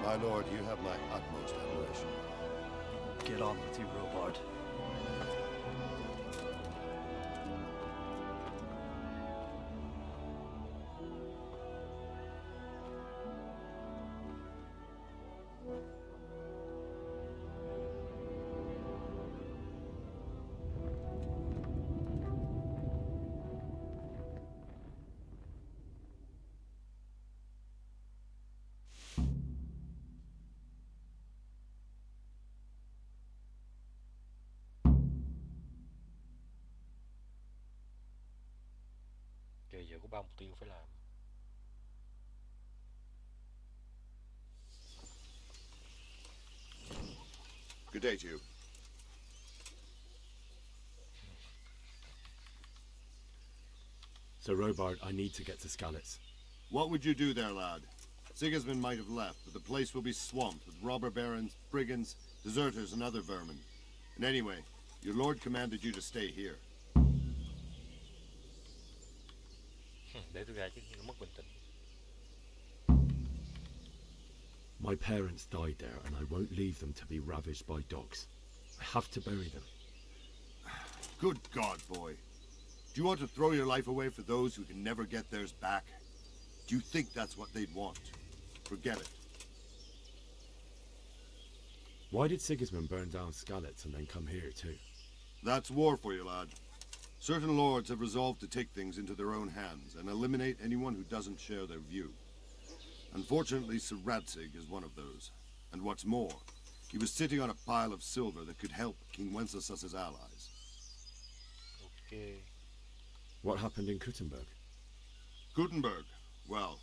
Speaker 9: My lord, you have my utmost admiration.
Speaker 10: Get on with you, Robard.
Speaker 1: Giờ có 3 mục tiêu phải làm.
Speaker 9: Good day to you.
Speaker 3: Sir Robard, I need to get to Skalitz.
Speaker 9: What would you do there, lad? Sigismund might have left, but the place will be swamped with robber barons, brigands, deserters, and other vermin. And anyway, your lord commanded you to stay here.
Speaker 1: Để tôi ra chứ nó mất bình tĩnh.
Speaker 3: My parents died there, and I won't leave them to be ravaged by dogs. I have to bury them.
Speaker 9: Good God, boy. Do you want to throw your life away for those who can never get theirs back? Do you think that's what they'd want? Forget it.
Speaker 3: Why did Sigismund burn down Skalitz and then come here too?
Speaker 9: That's war for you, lad. Certain lords have resolved to take things into their own hands and eliminate anyone who doesn't share their view. Unfortunately, Sir Radzig is one of those. And what's more, he was sitting on a pile of silver that could help King Wenceslas's allies.
Speaker 1: Okay.
Speaker 3: What happened in Kuttenberg?
Speaker 9: Gutenberg? Well,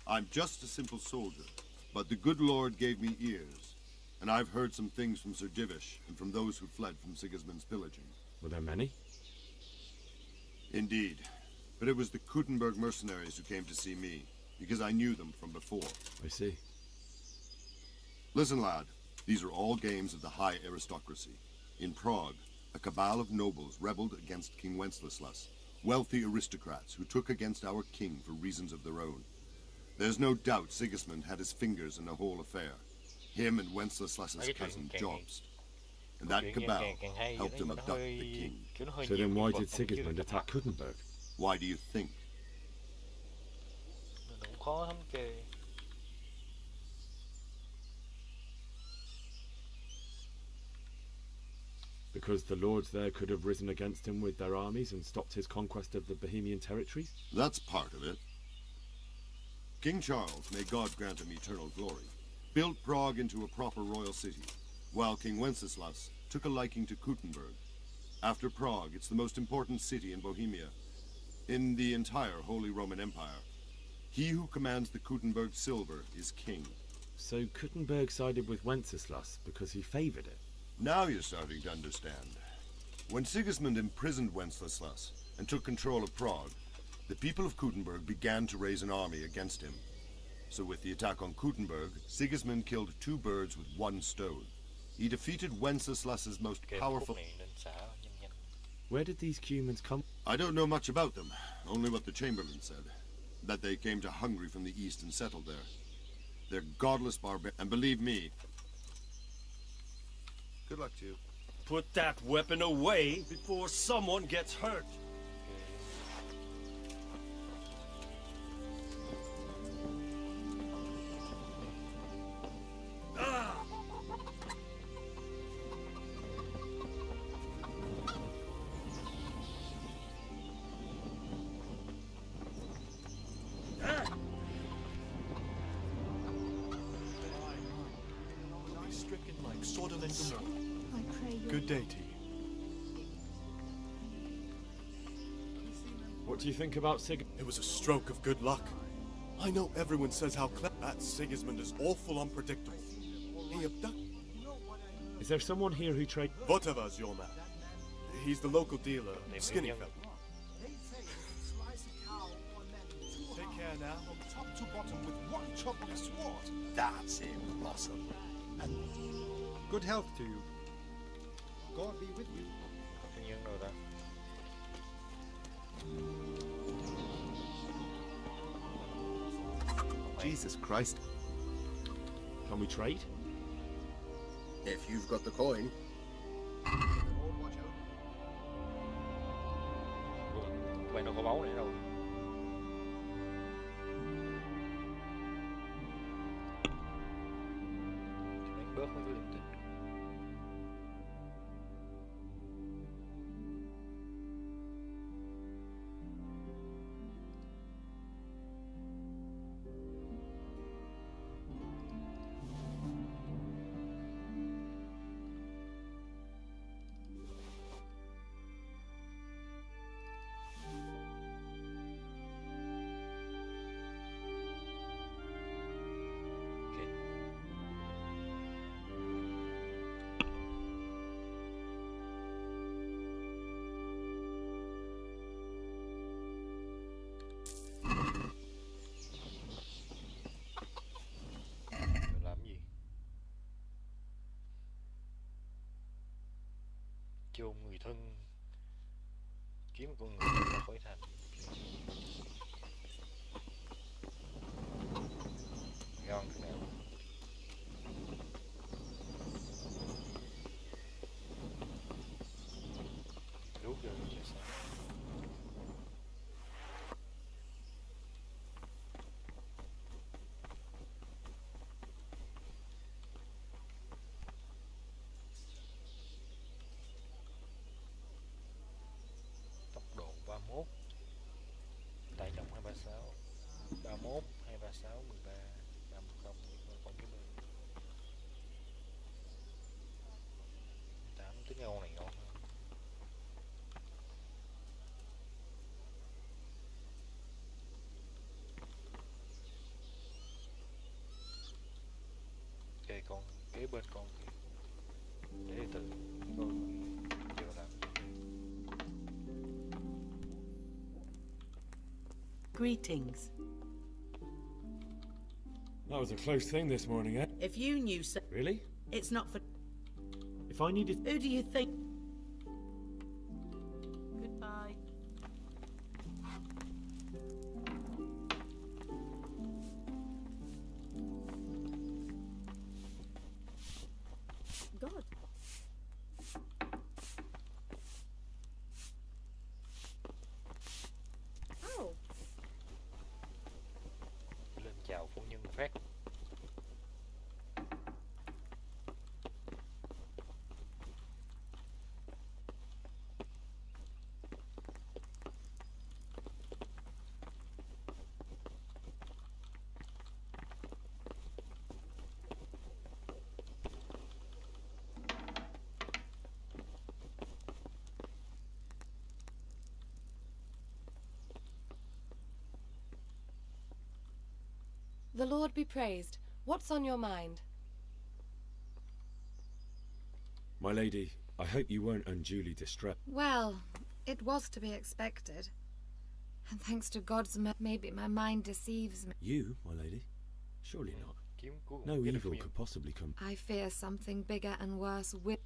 Speaker 9: I'm just a simple soldier, but the good Lord gave me ears, and I've heard some things from Sir Divish and from those who fled from Sigismund's pillaging.
Speaker 3: Were there many?
Speaker 9: Indeed, but it was the Kuttenberg mercenaries who came to see me, because I knew them from before.
Speaker 3: I see.
Speaker 9: Listen, lad, these are all games of the high aristocracy. In Prague, a cabal of nobles rebelled against King Wenceslas, wealthy aristocrats who took against our king for reasons of their own. There's no doubt Sigismund had his fingers in the whole affair. Him and Wenceslas's cousin Jobst. And that cabal helped him abduct the king.
Speaker 3: So then why did Sigismund attack Kuttenberg?
Speaker 9: Why do you think?
Speaker 1: Khó lắm kìa.
Speaker 3: Because the lords there could have risen against him with their armies and stopped his conquest of the Bohemian territories?
Speaker 9: That's part of it. King Charles, may God grant him eternal glory, built Prague into a proper royal city, while King Wenceslas took a liking to Kuttenberg. After Prague, it's the most important city in Bohemia, in the entire Holy Roman Empire. He who commands the Kuttenberg silver is king.
Speaker 20: So Kuttenberg sided with Wenceslas because he favoured it?
Speaker 9: Now you're starting to understand. When Sigismund imprisoned Wenceslas and took control of Prague, the people of Kuttenberg began to raise an army against him. So with the attack on Kuttenberg, Sigismund killed 2 birds with 1 stone. He defeated Wenceslas's most powerful...
Speaker 20: Where did these Cumans come?
Speaker 9: I don't know much about them, only what the Chamberlain said. That they came to Hungary from the east and settled there. They're godless barbarians, and believe me... Good luck to you.
Speaker 10: Put that weapon away before someone gets hurt.
Speaker 20: Stricken like Sodom and Gomorrah.
Speaker 14: I pray you.
Speaker 20: Good day to you. What do you think about Sig?
Speaker 5: It was a stroke of good luck. I know everyone says how that Sigismund is awful unpredictable. He abducted...
Speaker 20: Is there someone here who trade?
Speaker 5: Voteva's your man. He's the local dealer, skinny fella.
Speaker 20: Take care now.
Speaker 5: From top to bottom with one chop of a sword. That's impossible.
Speaker 21: Good health to you. God be with you.
Speaker 1: Nhân rồi đó.
Speaker 15: Jesus Christ.
Speaker 20: Can we trade?
Speaker 16: If you've got the coin.
Speaker 1: Vậy nó có báu này đâu. Đánh bớt mấy cái linh tinh. Chôn người thân, kiếm một con người ra khỏi thành. Ngon thế nào? Rút ra như sao? Tải trọng 236 31 236 13 30 còn cái bên 18 tính ngon này ngon hơn. Ok còn kế bên con kia để từ coi giờ làm.
Speaker 12: Greetings.
Speaker 20: That was a close thing this morning, eh?
Speaker 12: If you knew so...
Speaker 20: Really?
Speaker 12: It's not for...
Speaker 20: If I needed...
Speaker 12: Who do you think... Goodbye.
Speaker 14: God. Oh.
Speaker 1: Lên chào phu nhân phát.
Speaker 11: The Lord be praised. What's on your mind?
Speaker 3: My lady, I hope you weren't unduly distressed.
Speaker 2: Well, it was to be expected. And thanks to God's maybe my mind deceives me.
Speaker 3: You, my lady? Surely not.
Speaker 1: Kiếm cuối cùng
Speaker 3: No
Speaker 1: biết được
Speaker 3: evil
Speaker 1: phu nhân.
Speaker 3: could possibly come.
Speaker 2: I fear something bigger and worse will.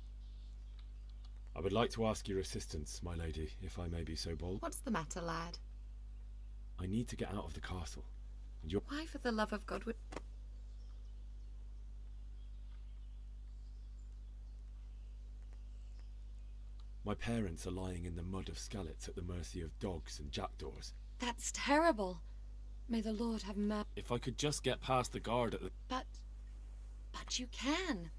Speaker 3: I would like to ask your assistance, my lady, if I may be so bold.
Speaker 2: What's the matter, lad?
Speaker 3: I need to get out of the castle. And you're...
Speaker 2: Why, for the love of God, would...
Speaker 3: My parents are lying in the mud of Skalitz at the mercy of dogs and jackdaws.
Speaker 2: That's terrible. May the Lord have mercy.
Speaker 18: If I could just get past the guard at the...
Speaker 2: But you can.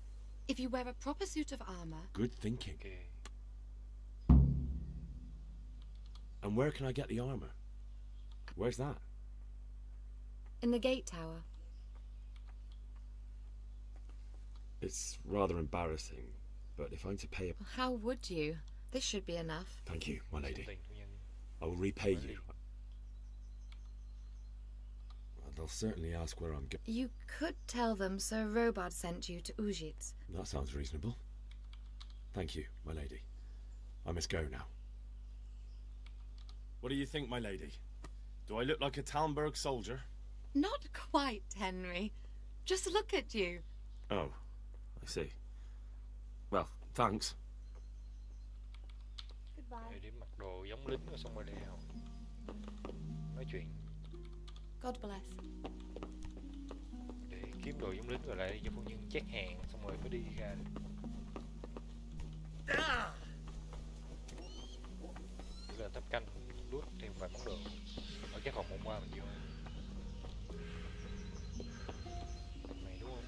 Speaker 2: If you wear a proper suit of armor.
Speaker 3: Good thinking.
Speaker 1: Okay.
Speaker 3: And where can I get the armor? Where's that?
Speaker 2: In the gate tower.
Speaker 3: It's rather embarrassing, but if I'm to pay a...
Speaker 2: How would you? This should be enough.
Speaker 3: Thank you, my lady.
Speaker 1: Tiền phu nhân.
Speaker 3: I will repay you. And I'll certainly ask where I'm going.
Speaker 2: You could tell them Sir Robard sent you to Ujitz.
Speaker 3: That sounds reasonable. Thank you, my lady. I must go now. What do you think, my lady? Do I look like a Talmberg soldier?
Speaker 2: Not quite, Henry. Just look at you.
Speaker 18: Oh, I see. Well, thanks.
Speaker 1: Để điểm mặc đồ giống lính rồi xong rồi đeo. Nói chuyện.
Speaker 11: God bless.
Speaker 1: Để kiếm đồ giống lính rồi lại cho phu nhân check hàng xong rồi mới đi ra được. Chỉ là thắp canh đuốt thêm vài món đồ. Ở cái phòng hôm qua mình vô. Này đúng không?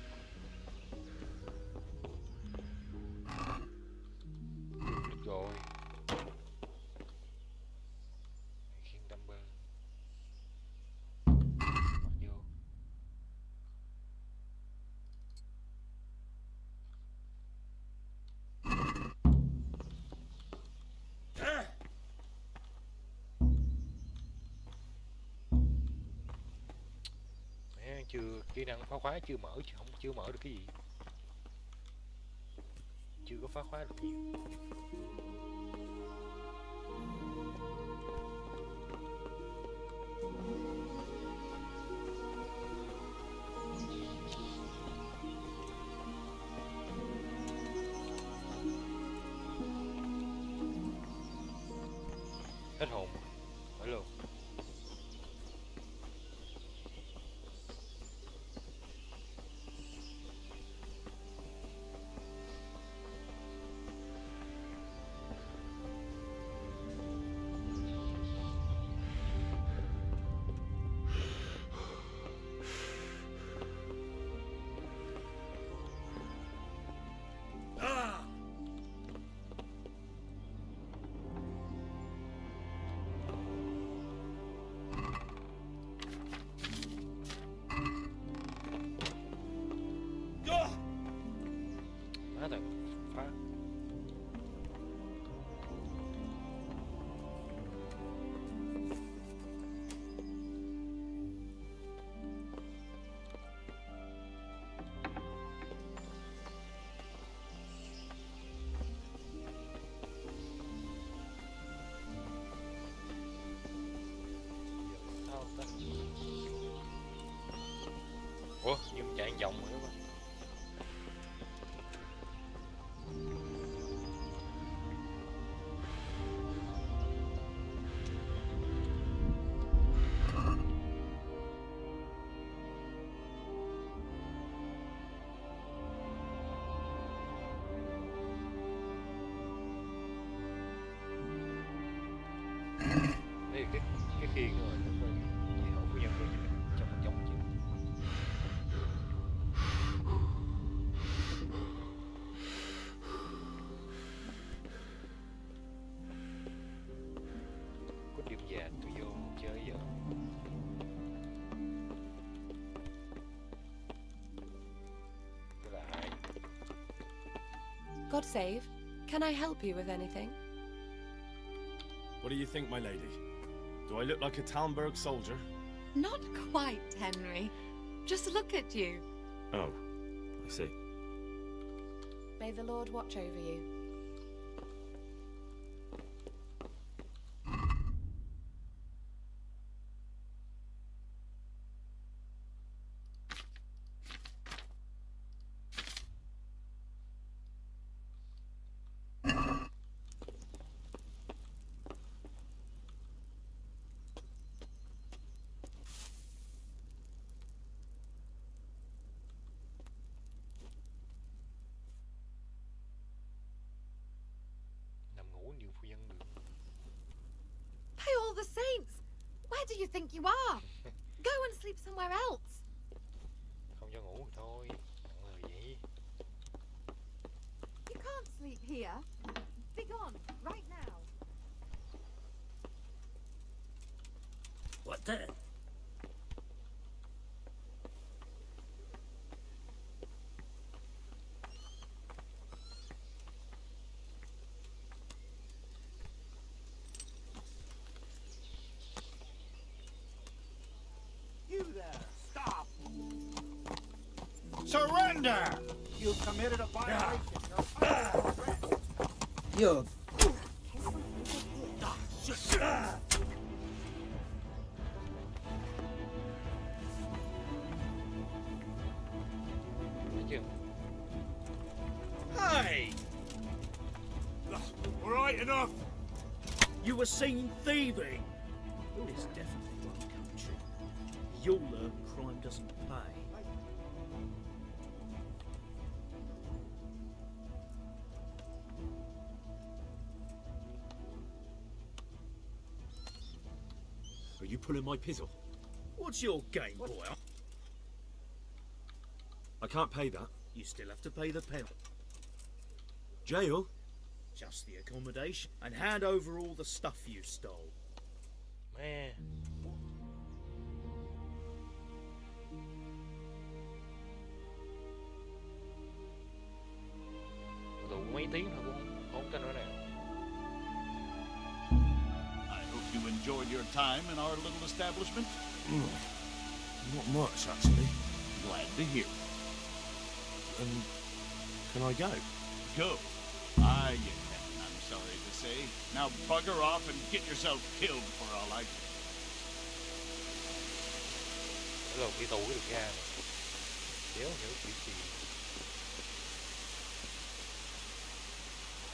Speaker 1: Được rồi. Khiên Talmberg. Mặc vô. Mẹ, chưa kỹ năng phá khóa chưa mở, chưa mở được cái gì, chưa có phá khóa được nhiều. Hết hồn phải luôn. Má thằng phá. Sao ta? Ủa, nhưng chạy vòng rồi đó. Đây là cái khiên rồi, đúng rồi. Chị hậu phu nhân tôi trong một giống chứ. Có điểm già tôi vô chơi giờ. Tôi lại.
Speaker 11: God save. Can I help you with anything?
Speaker 3: What do you think, my lady? Do I look like a Talmberg soldier?
Speaker 2: Not quite, Henry.
Speaker 11: Just look at you.
Speaker 18: Oh, I see.
Speaker 11: May the Lord watch over you.
Speaker 1: Nằm ngủ nhiều phu nhân được.
Speaker 13: By all the saints! Where do you think you are? Go and sleep somewhere else.
Speaker 1: Không cho ngủ thì thôi. Nặng lời vậy.
Speaker 13: You can't sleep here. Be gone, right now.
Speaker 16: What the?
Speaker 21: You there, stop!
Speaker 19: Surrender!
Speaker 21: You've committed a violation. You're under arrest.
Speaker 16: You're...
Speaker 1: Thấy chưa?
Speaker 7: Hey!
Speaker 20: All right, enough.
Speaker 7: You were seen thieving. This definitely won't come true. You'll learn crime doesn't pay.
Speaker 20: Are you pulling my pizzle?
Speaker 7: What's your game, boy?
Speaker 20: I can't pay that.
Speaker 7: You still have to pay the penalty.
Speaker 20: Jail?
Speaker 7: Just the accommodation. And hand over all the stuff you stole.
Speaker 1: Mẹ. Tụ mấy tiếng thôi cũng không có nữa nè.
Speaker 8: I hope you enjoyed your time in our little establishment.
Speaker 18: Not much, actually.
Speaker 8: Glad to hear.
Speaker 18: And can I go?
Speaker 8: Go. You can, I'm sorry to say. Now bugger off and get yourself killed for all I care.
Speaker 1: Cái lần đi tù cái được ra này. Đéo hiểu chuyện gì.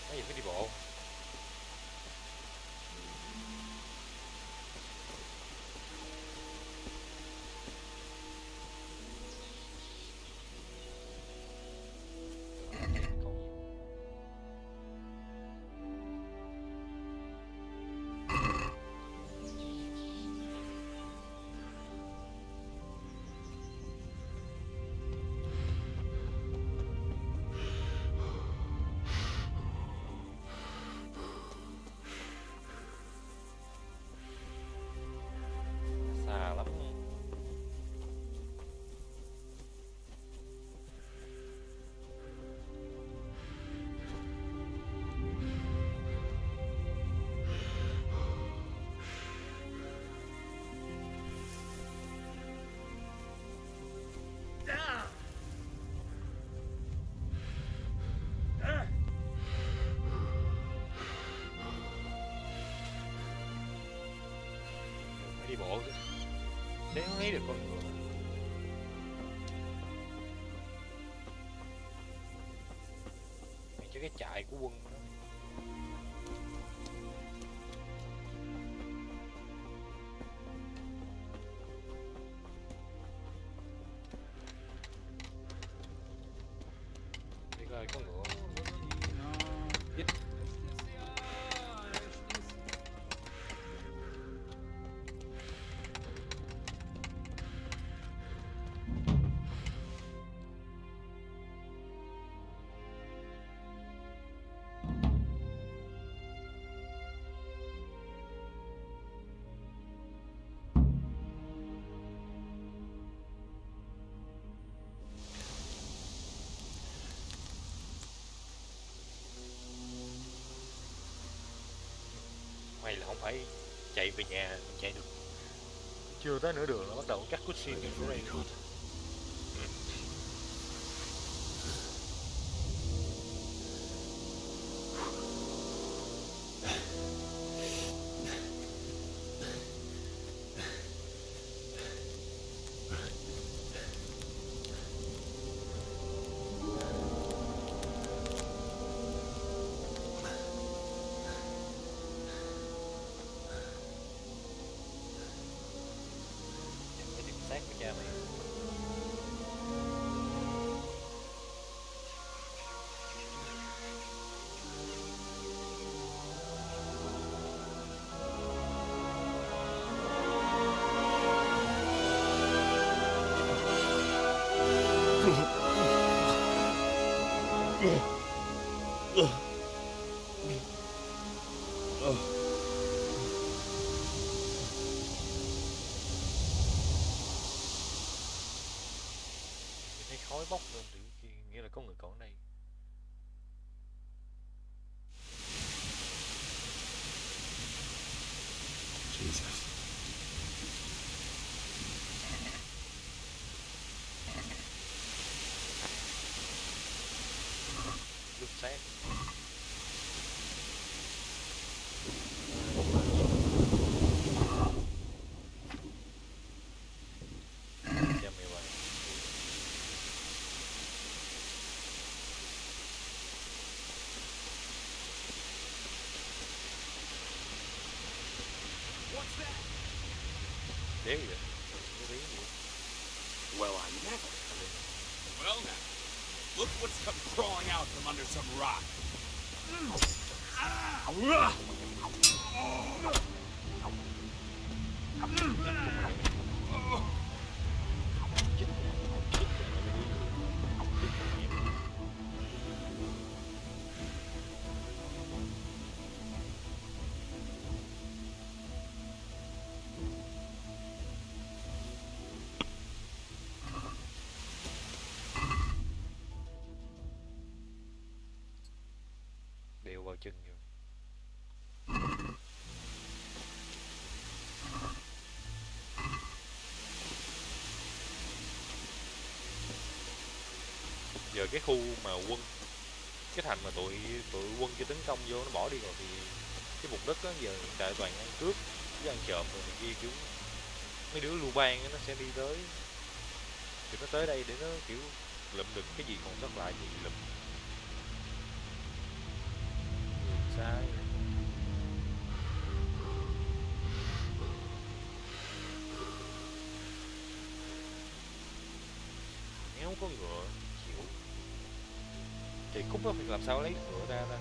Speaker 1: Nói gì phải đi bộ. Xa lắm. Phải đi bộ chứ. Để không lấy được con ngựa. Mày cho cái trại của quân đó. Đi coi con ngựa. Ít. May là không phải chạy về nhà mình chạy được. Chưa tới nửa đường là bắt đầu cắt cutscene rồi. khói bốc lên thì nghĩa là có người còn ở đây.
Speaker 17: Jesus.
Speaker 1: Lúc sáng. Đéo vậy?
Speaker 8: Well, I never. Well, now, look what's come crawling out from under some rock.
Speaker 1: Đeo vào chân vô. Giờ cái khu mà quân, cái thành mà tụi quân kia tấn công vô nó bỏ đi rồi thì cái vùng đất đó giờ hiện tại toàn ăn cướp với ăn trộm rồi này kia, kiểu mấy đứa lưu bang nó sẽ đi tới, thì nó tới đây để nó kiểu lụm được cái gì còn sót lại thì lụm. Sai. Nếu có ngựa chịu thì Cúc nó phải làm sao lấy ngựa ra ta.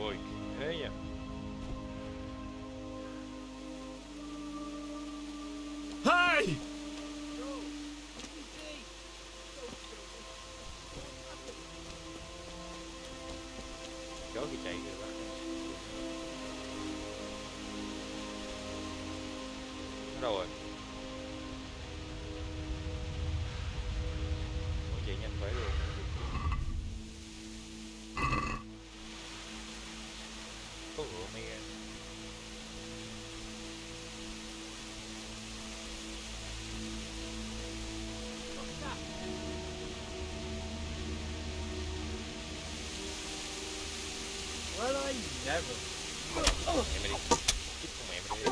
Speaker 1: Ôi thế nha.
Speaker 17: Hey!
Speaker 1: Chó kia chạy rồi đó. Nó đâu rồi? Nó chạy nhanh phải luôn. Có ngựa mega.
Speaker 19: Well, I never.
Speaker 1: Mẹ mày đi. Chích con mẹ mày đi.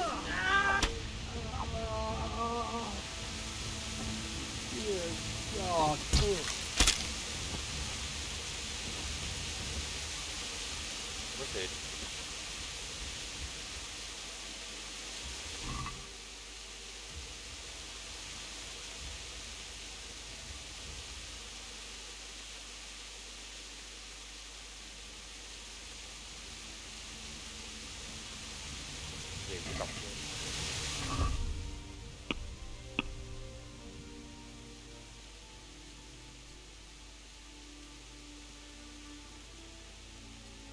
Speaker 19: Dear God.
Speaker 1: What's it? Về cái cọc luôn.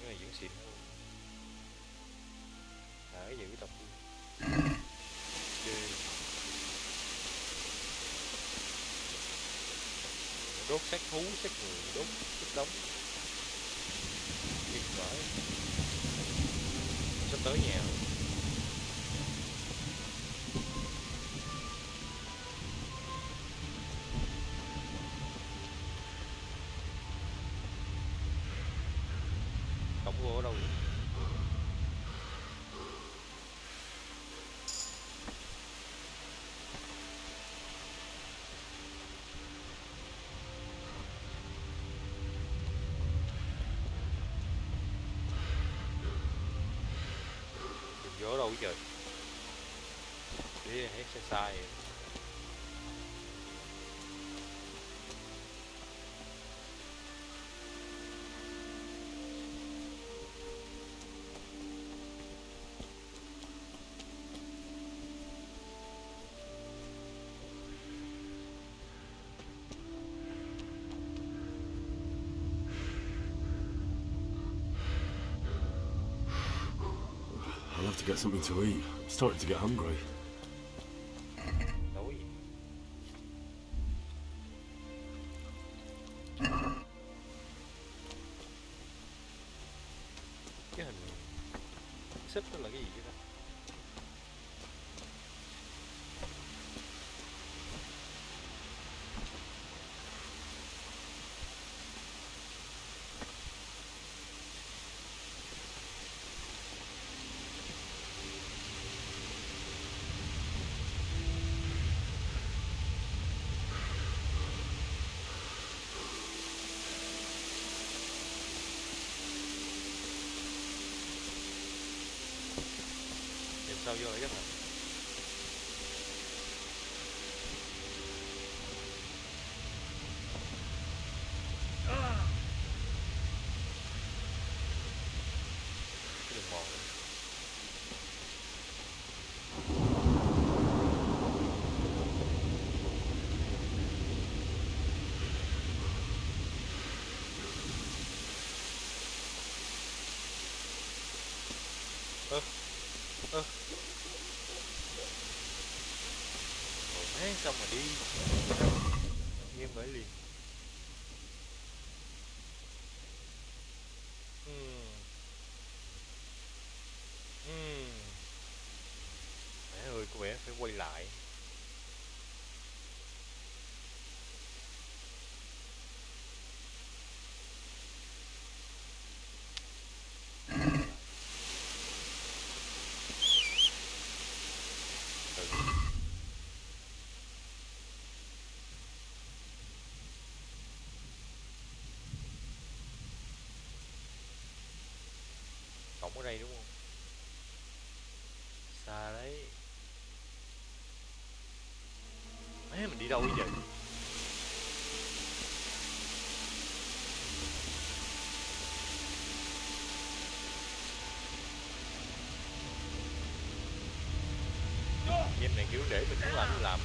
Speaker 1: Cái này vẫn xịn hơn. Thả về cái cọc luôn. Ghê. Đốt xác thú, xác người, đốt đống. Thiệt vãi. Sắp tới nhà rồi. Cổng vô ở đâu vậy? Đừng vô ở đâu vậy trời? Để hết sai sai rồi.
Speaker 17: to get something to eat. I'm starting to get hungry.
Speaker 1: Đói. Cái hình xích đó là cái gì vậy ta? Sao vô lại cái này? Cái đường mòn này. Xong mà đi nghiêm bởi liền. Mẹ ơi, có vẻ phải quay lại. Ở đây đúng không? Xa đấy. Má, mình đi đâu bây giờ? Game này kiểu để mình muốn làm thì làm.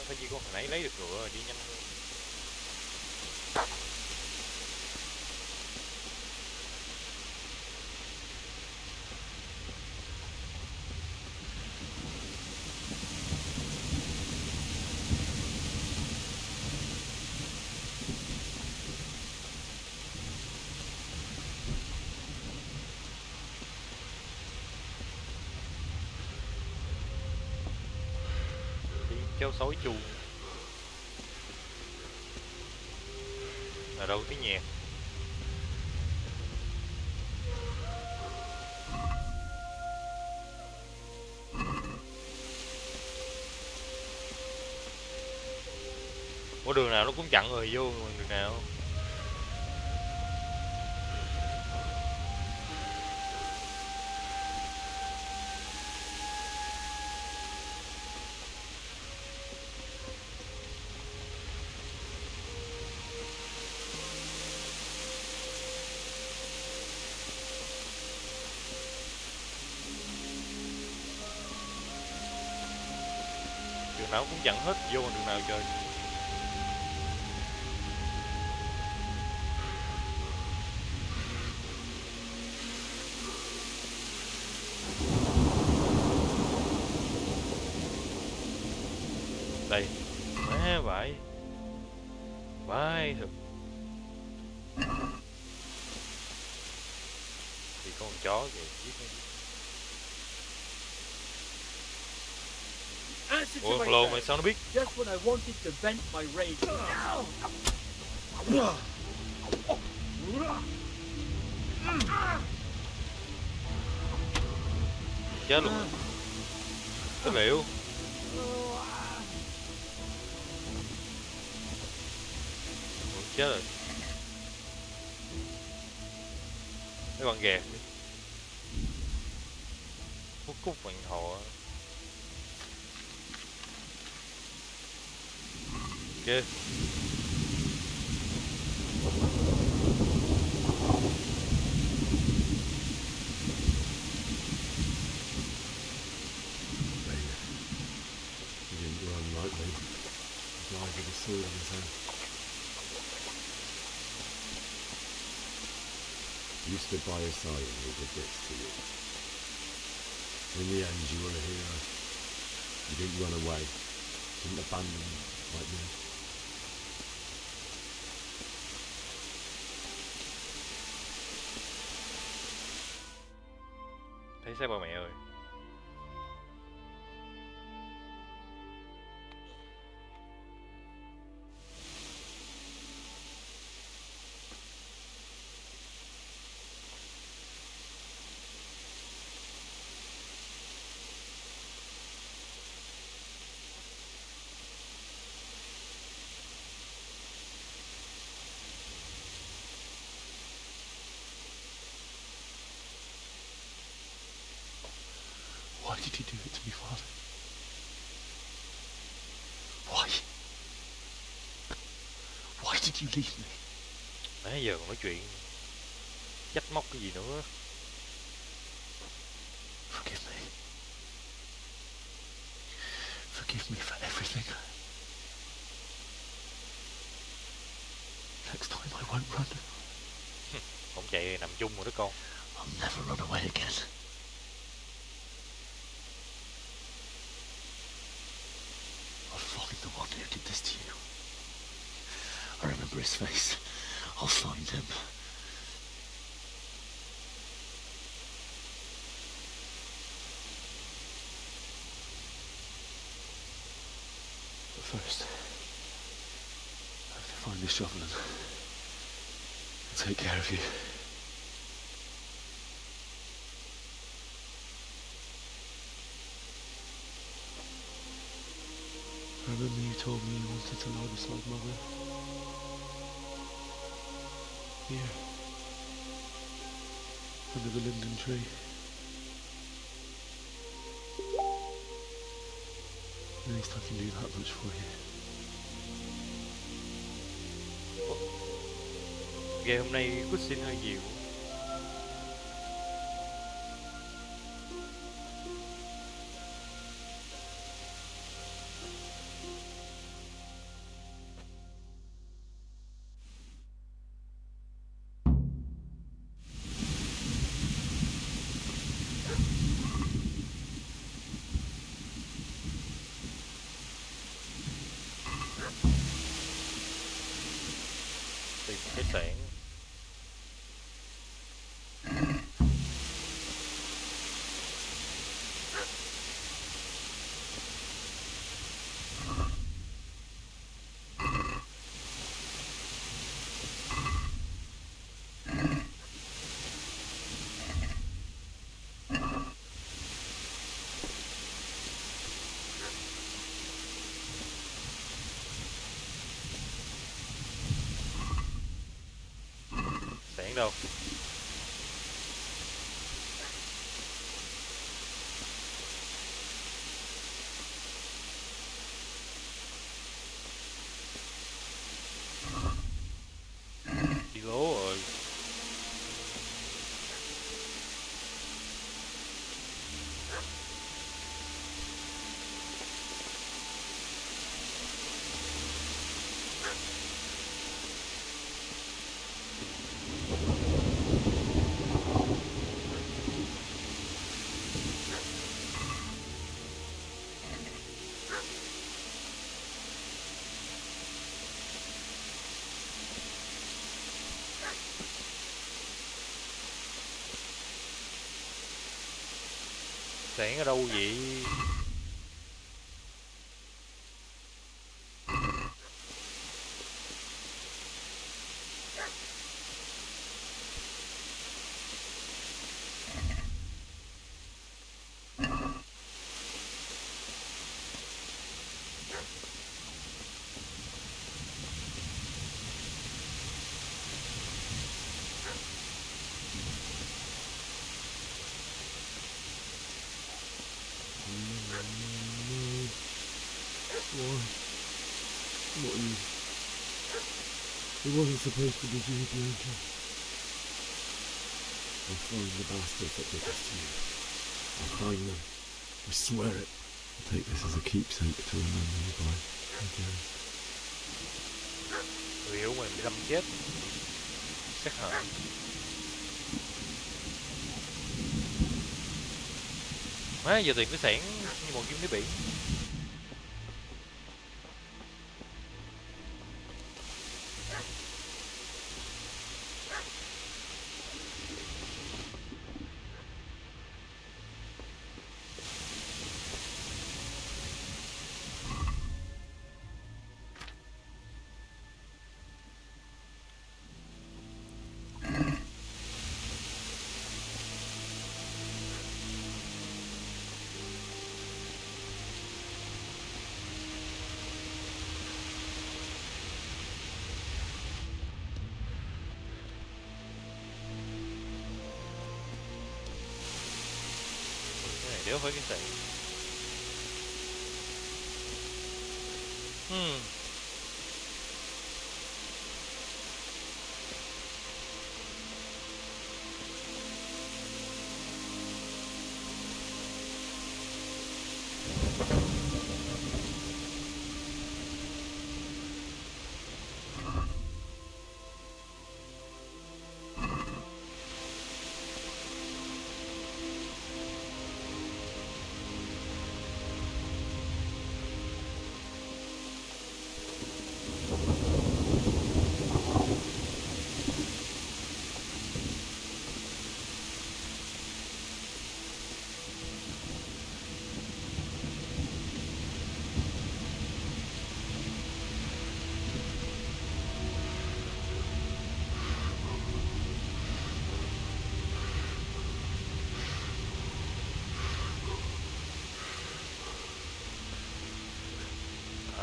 Speaker 1: Phải chỉ con hồi nãy lấy được ngựa rồi, đi nhanh hơn. Cháu sói chu là đâu tiếng nhạc. Ủa đường nào nó cũng chặn rồi, vô đường nào? Đường nào cũng chặn hết, vô đường nào chơi? Đây, má vãi, vãi thật. Thì con chó kìa, giết nó.
Speaker 7: Answer to
Speaker 1: Ủa,
Speaker 7: my
Speaker 1: lô
Speaker 7: phone.
Speaker 1: mày sao nó biết?
Speaker 7: Just when I wanted to vent my rage.
Speaker 1: Chết luôn rồi. Chất liệu. Ủa, chết rồi. Mấy con gà. Hút cúc vạn thọ. Ok.
Speaker 3: He didn't run like me. He died with a sword in his hand. You stood by his side and he did this to you. In the end, you were a hero. You didn't run away. Didn't abandon him like me.
Speaker 1: Thấy xác ba mẹ rồi.
Speaker 3: Why did you do it to me, Father? Why? Why did you leave me?
Speaker 1: Nãy giờ còn nói chuyện trách móc cái gì nữa.
Speaker 3: Forgive me. Forgive me for everything. Next time I won't run.
Speaker 1: Không chạy nằm chung rồi đó con.
Speaker 3: I'll never run away again. I'll find the one who did this to you. I remember his face. I'll find him. But first, I have to find the shovel and take care of you. I remember you told me you wanted to lie beside Mother. Here. Under the linden tree. At least I can do that much for you.
Speaker 1: Game hôm nay cutscene hơi nhiều. Tìm khách sạn. Sạn đâu? Đi lố rồi. Sạn ở đâu vậy?
Speaker 18: It wasn't supposed to be you, Bianca. I'll find the bastards that did this to you. I'll find them. I swear it. I'll take this as a keepsake to remember you by.
Speaker 1: Người yêu mình bị đâm chết. Chắc hẳn. Má giờ tìm cái xẻng như một kim đáy biển. Đéo phải cái xẻng.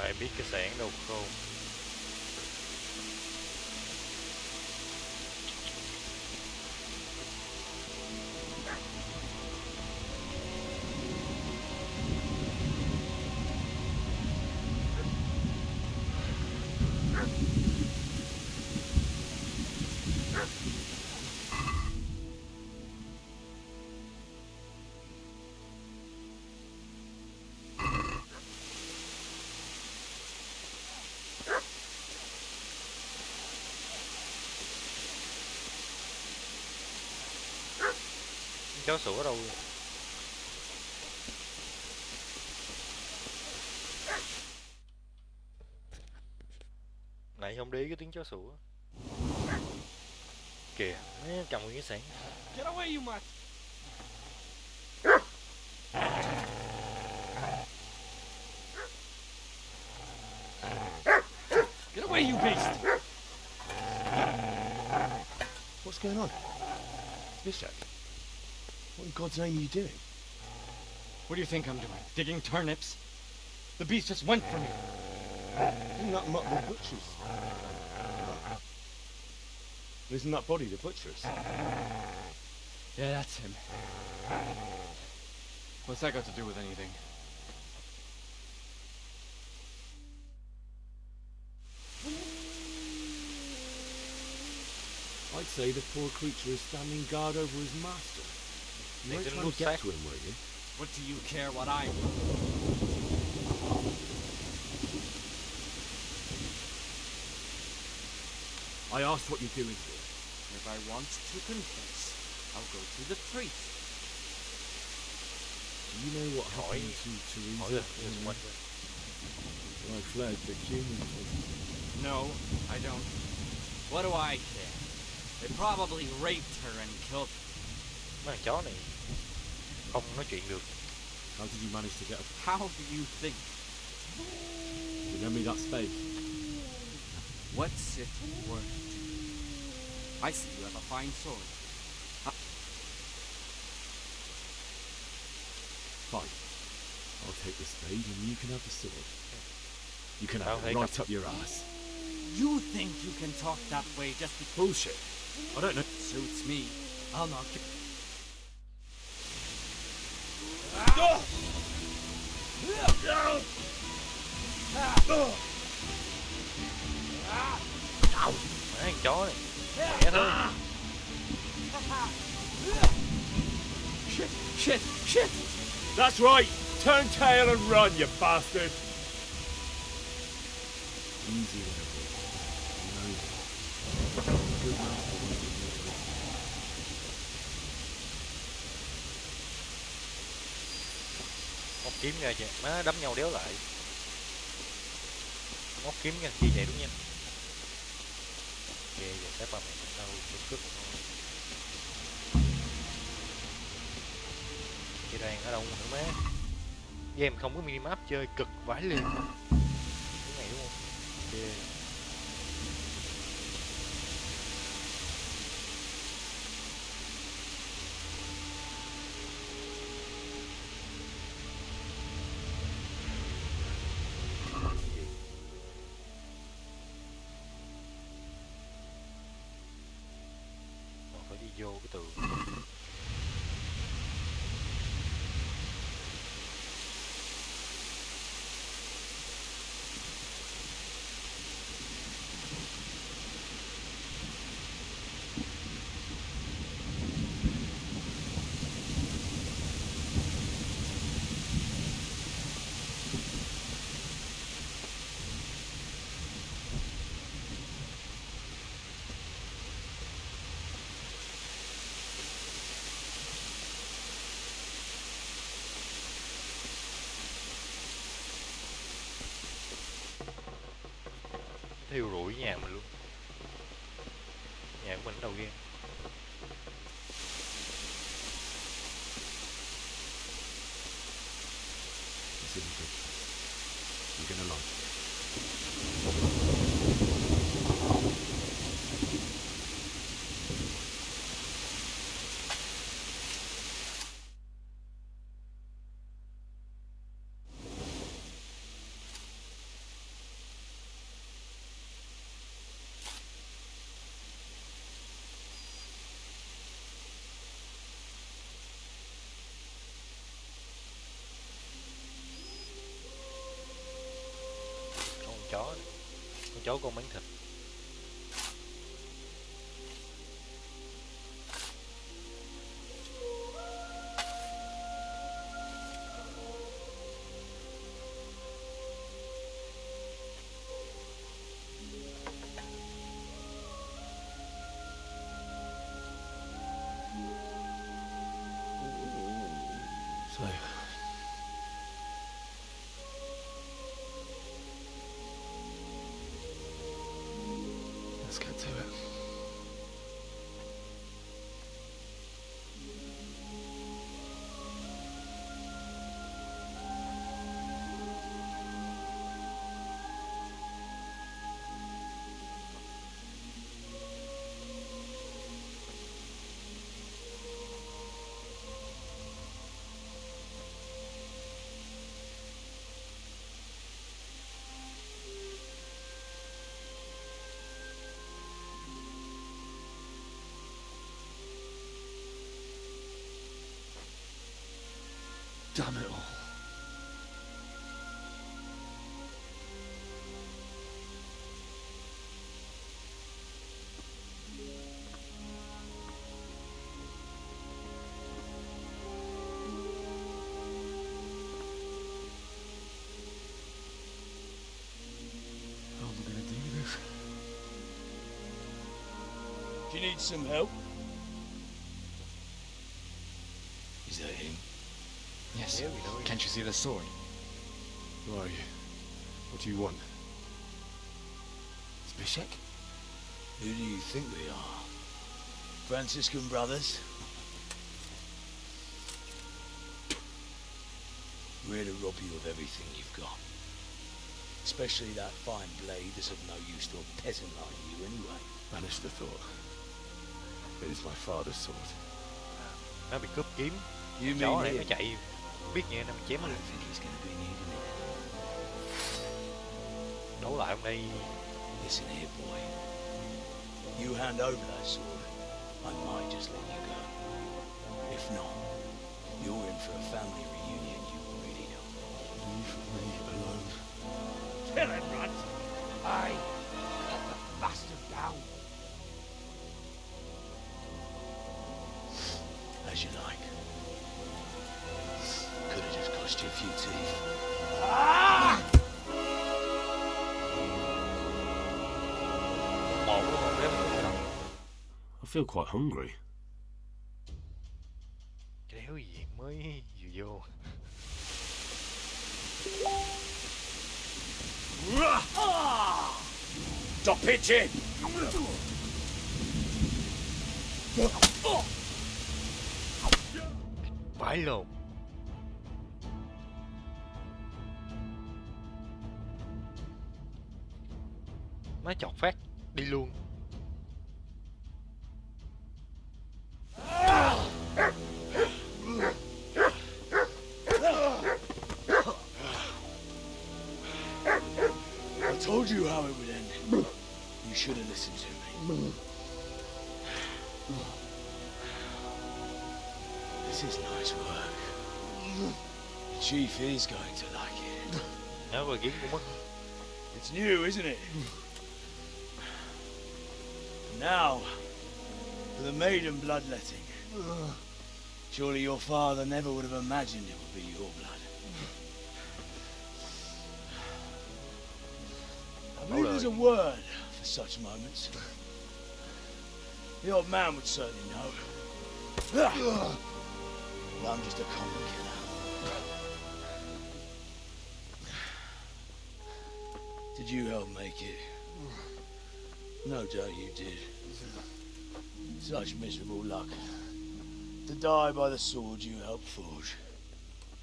Speaker 1: Ai biết cái xẻng đâu không? Chó sủa đâu? Này không để ý cái tiếng chó sủa. Kìa, nó cầm nguyên cái xẻng.
Speaker 10: Get away, you mutt! Get away, you beast!
Speaker 18: What's going on? Bishop? What in God's name are you doing?
Speaker 4: What do you think I'm doing? Digging turnips? The beast just went for me.
Speaker 18: Isn't that mutt the butcher's? Isn't that body the butcher's?
Speaker 4: Yeah, that's him. What's that got to do with anything?
Speaker 18: I'd say the poor creature is standing guard over his master. You weren't trying to get to him, were you?
Speaker 4: What do you care what I do?
Speaker 18: I asked what you're doing here.
Speaker 4: If I want to confess, I'll go to the priest.
Speaker 18: Do you know what happened to Teresa when I fled the human prison?
Speaker 4: No, I don't. What do I care? They probably raped her and killed her.
Speaker 1: Mấy thằng chó này không nói chuyện được.
Speaker 18: How did you manage to get up?
Speaker 4: How do you think?
Speaker 18: You lend me that spade.
Speaker 4: What's it worth to you? I see you have a fine sword.
Speaker 18: Fine. I'll take the spade and you can have the sword. You can have it right up your ass.
Speaker 4: You think you can talk that way just because...
Speaker 18: Bullshit. I don't know.
Speaker 4: Suits me. I'll knock you.
Speaker 1: Con chó này khỏe thôi.
Speaker 3: Shit, shit, shit! That's right! Turn tail and run, you bastard!
Speaker 18: Easy there, boy. No. Good master won't be moved with you.
Speaker 1: Móc kiếm ra kìa, má đấm nhau đéo lại. Móc kiếm ra kia vậy đúng nha. Ok, giờ xếp vào mày đâu cũng cướp thôi. Cái đoàn ở đâu nữa má? Game không có minimap chơi cực vãi liền. Cái này đúng không? Ok. Phải đi vô cái tường. Thiêu rụi nhà mình luôn. Nhà của mình ở đâu game?
Speaker 18: It's in a good place. You're gonna like it.
Speaker 1: Chó này. Con chó con bánh thịt.
Speaker 18: So, let's get to it. Damn it all. How am I gonna do this?
Speaker 6: Do you need some help?
Speaker 18: Is that him?
Speaker 6: Yes.
Speaker 1: Yeah, we know him.
Speaker 6: Can't you see the sword?
Speaker 18: Who are you? What do you want?
Speaker 6: Zbyszek?
Speaker 22: Who do you think we are? Franciscan brothers? We're here to rob you of everything you've got. Especially that fine blade that's of no use to a peasant like you anyway.
Speaker 18: Banish the thought. It is my father's sword.
Speaker 1: Nó bị cướp kiếm.
Speaker 22: You
Speaker 1: Chó
Speaker 22: mean
Speaker 1: này nó
Speaker 22: here?
Speaker 1: chạy biết nghe nó chém
Speaker 22: I
Speaker 1: nó.
Speaker 22: don't think he's going to be needing it.
Speaker 1: Đấu lại hôm nay.
Speaker 22: Listen here, boy. You hand over that sword, I might just let you go. If not, you're in for a family reunion you really don't want.
Speaker 18: Leave me alone.
Speaker 19: Kill him, Runt! Aye. Cut the bastard down.
Speaker 22: as you like. Could have just cost you a few teeth.
Speaker 18: I feel quite hungry.
Speaker 1: Cái đéo gì mới vừa vô.
Speaker 22: Stop pitching!
Speaker 1: Vãi lồn. Má chọt phát đi luôn.
Speaker 22: I told you how it would end. You should have listened to me. This is nice work. The chief is going to like it.
Speaker 1: Nó vừa kiếm cũng mất.
Speaker 22: It's new, isn't it? Now, for the maiden bloodletting. Surely your father never would have imagined it would be your blood. I believe there's a word for such moments. The old man would certainly know. But I'm just a common killer. Did you help make it? No doubt you did. Such miserable luck. To die by the sword you helped forge.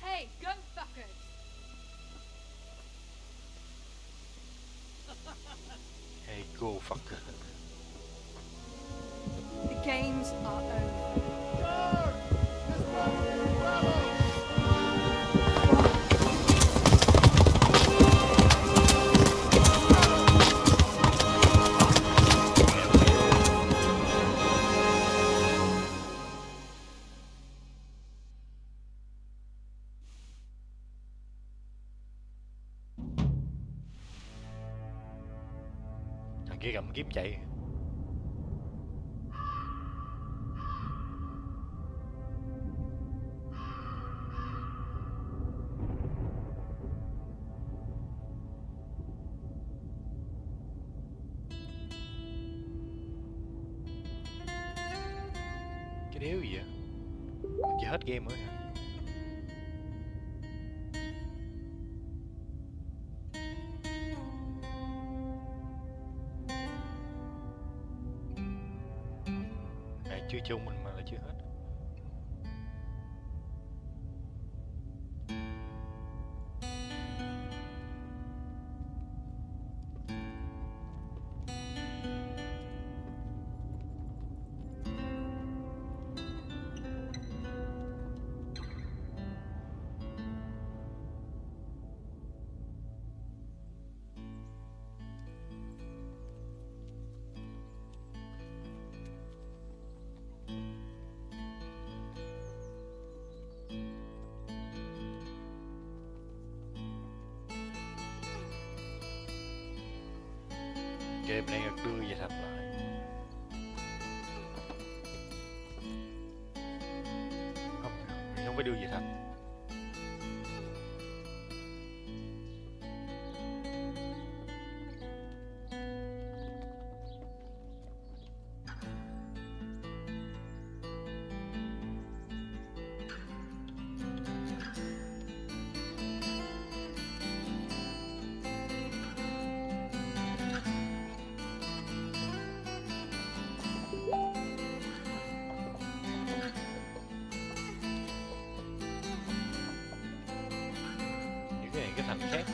Speaker 11: Hey, gunfuckers!
Speaker 1: Hey, go fucker.
Speaker 11: The games are over.
Speaker 1: Thằng kia cầm kiếm chạy. Cái đéo gì vậy? Mình chỉ hết game nữa hả? Chưa chung mình mà là chưa hết. Game này được đưa về thật lại. Không, mình không phải đưa về thật. Cái thành khác,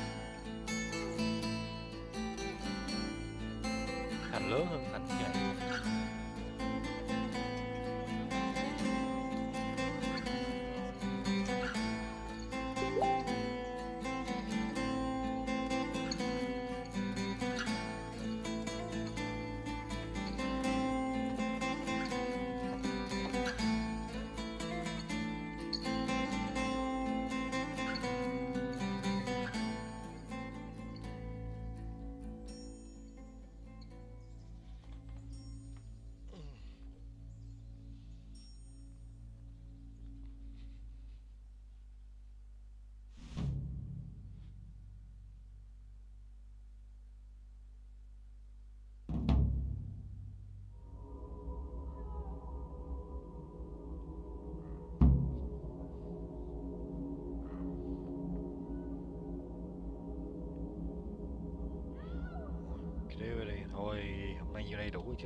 Speaker 1: thành lớn hơn thành vậy.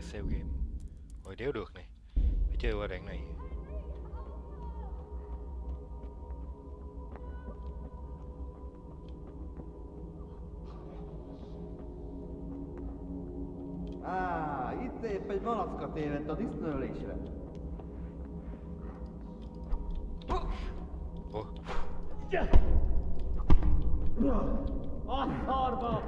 Speaker 1: castle game. Hồi đéo được này. Phải chơi qua đoạn này.
Speaker 5: Itt épp egy malacka tévedt a disznőlésre. A szarba!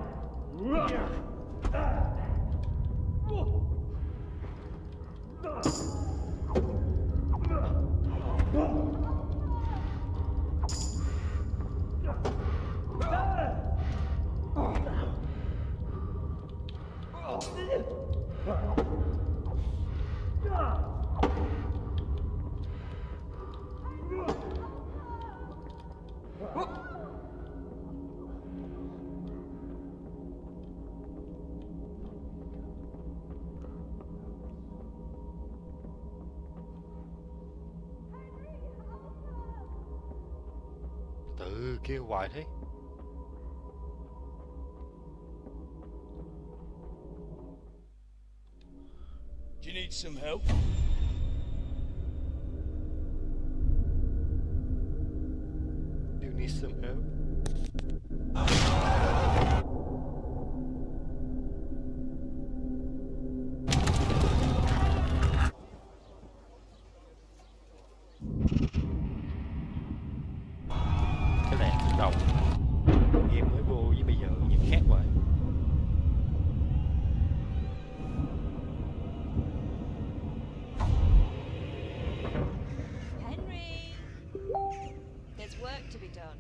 Speaker 1: Tự kêu hoài thế.
Speaker 6: Do you need some help?
Speaker 1: Do you need some help? Cái này lúc đầu game mới vô với bây giờ nhìn khác vậy.
Speaker 14: Henry! There's work to be done.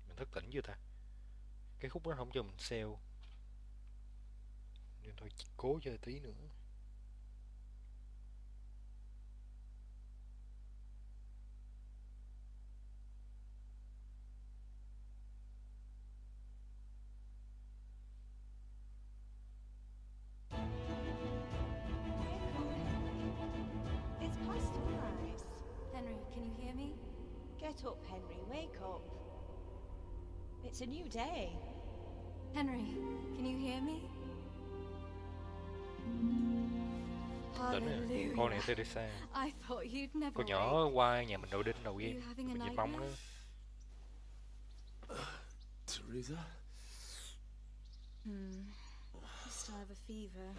Speaker 1: Mình thức tỉnh chưa ta? Cái khúc đó không cho mình sale. Nên thôi cố chơi tí nữa.
Speaker 14: It's past 5. Henry, can you hear me? Get up, Henry, wake up. It's a new day.
Speaker 11: Henry, can you hear me?
Speaker 1: Tỉnh con này tới xa.
Speaker 11: I thought you'd never
Speaker 1: Con nhỏ qua nhà mình đầu đinh đầu game.
Speaker 11: You having a
Speaker 1: Mình
Speaker 11: nightmare?
Speaker 1: mong đó.
Speaker 18: Teresa?
Speaker 14: You still have a fever.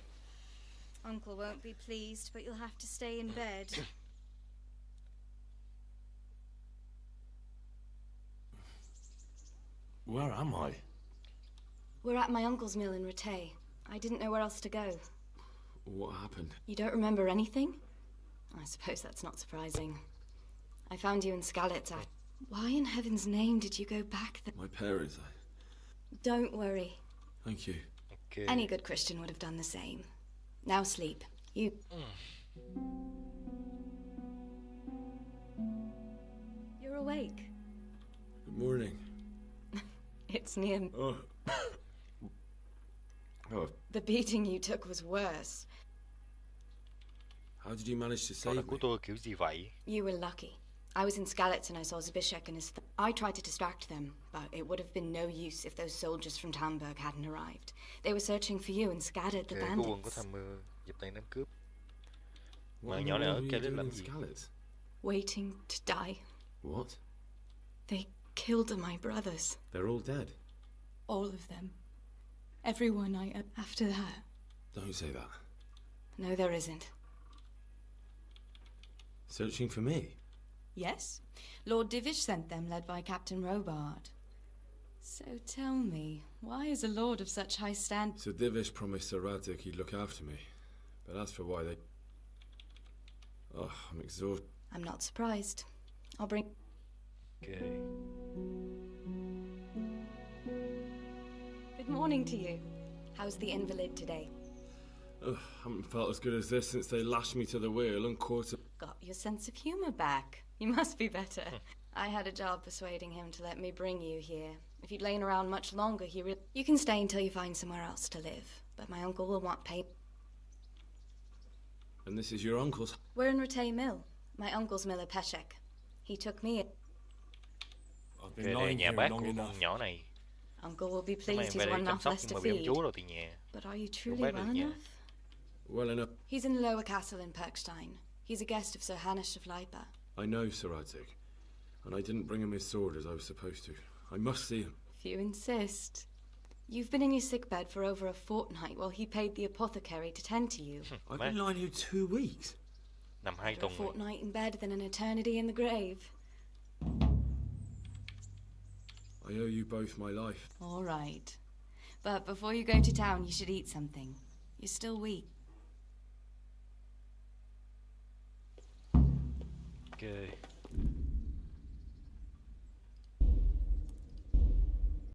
Speaker 14: Uncle won't be pleased, but you'll have to stay in bed.
Speaker 18: Where am I?
Speaker 9: We're at my uncle's mill in Rattay. I didn't know where else to go.
Speaker 18: What happened?
Speaker 9: You don't remember anything? I suppose that's not surprising. I found you in Skalitz. Why in heaven's name did you go back there?
Speaker 18: My parents,
Speaker 9: Don't worry.
Speaker 18: Thank you.
Speaker 1: Okay.
Speaker 9: Any good Christian would have done the same. Now sleep. You... You're awake.
Speaker 18: Good morning.
Speaker 9: It's near...
Speaker 18: Oh. Oh.
Speaker 9: The beating you took was worse.
Speaker 18: How did you manage to save me?
Speaker 1: Của tôi kiểu gì vậy?
Speaker 9: You were lucky. I was in Skalitz and I saw Zbyszek and his... I tried to distract them, but it would have been no use if those soldiers from Talmberg hadn't arrived. They were searching for you and scattered the
Speaker 1: Của quân có
Speaker 9: bandits.
Speaker 1: tham mưu dịp tay đám cướp.
Speaker 18: What
Speaker 1: Mà
Speaker 18: in
Speaker 1: nhỏ
Speaker 18: the
Speaker 1: này
Speaker 18: world
Speaker 1: ở
Speaker 18: were
Speaker 1: kia
Speaker 18: you
Speaker 1: đến
Speaker 18: doing
Speaker 1: làm
Speaker 18: in
Speaker 1: gì?
Speaker 18: Skalitz?
Speaker 9: Waiting to die.
Speaker 18: What?
Speaker 9: They killed my brothers.
Speaker 18: They're all dead.
Speaker 9: All of them. Everyone I... After that.
Speaker 18: Don't say that.
Speaker 9: No, there isn't.
Speaker 18: Searching for me?
Speaker 9: Yes. Lord Divish sent them, led by Captain Robard. So tell me, why is a lord of such high stand...
Speaker 18: So Divish promised Sir Radzik he'd look after me. But as for why they... Oh, I'm exhausted.
Speaker 9: I'm not surprised. I'll bring...
Speaker 1: Okay.
Speaker 9: Good morning to you. How's the invalid today?
Speaker 18: Ugh, haven't felt as good as this since they lashed me to the wheel and caught it.
Speaker 9: Got your sense of humour back. You must be better. I had a job persuading him to let me bring you here. If you'd lain around much longer, You can stay until you find somewhere else to live, but my uncle will want pay.
Speaker 18: And this is your uncle's?
Speaker 9: We're in Ratay Mill. My uncle's mill at Peshek. He took me.
Speaker 18: I've
Speaker 1: Về
Speaker 18: been
Speaker 1: đây
Speaker 18: lying
Speaker 1: nhà
Speaker 18: here
Speaker 1: bác
Speaker 18: long
Speaker 1: của
Speaker 18: enough.
Speaker 1: con nhỏ này.
Speaker 9: Uncle will be
Speaker 1: Mấy
Speaker 9: pleased
Speaker 1: về
Speaker 9: he's
Speaker 1: đây
Speaker 9: one
Speaker 1: chăm
Speaker 9: enough
Speaker 1: sóc
Speaker 9: less
Speaker 1: nhưng
Speaker 9: to
Speaker 1: mà bị ông
Speaker 9: feed.
Speaker 1: chúa đâu tiền nhà.
Speaker 9: But are you
Speaker 1: Ông
Speaker 9: truly
Speaker 1: bác được
Speaker 9: well
Speaker 1: nhà.
Speaker 9: enough?
Speaker 18: Well enough.
Speaker 9: He's in the lower castle in Perkstein. He's a guest of Sir Hanish of Leipa.
Speaker 18: I know Sir Radzig, and I didn't bring him his sword as I was supposed to. I must see him.
Speaker 9: If you insist. You've been in your sickbed for over a fortnight while he paid the apothecary to tend to you.
Speaker 18: I've been lying here 2 weeks.
Speaker 1: Nằm 2
Speaker 9: Better a
Speaker 1: tuần rồi.
Speaker 9: fortnight in bed than an eternity in the grave.
Speaker 18: I owe you both my life.
Speaker 9: All right. But before you go to town, you should eat something. You're still weak.
Speaker 1: Ok.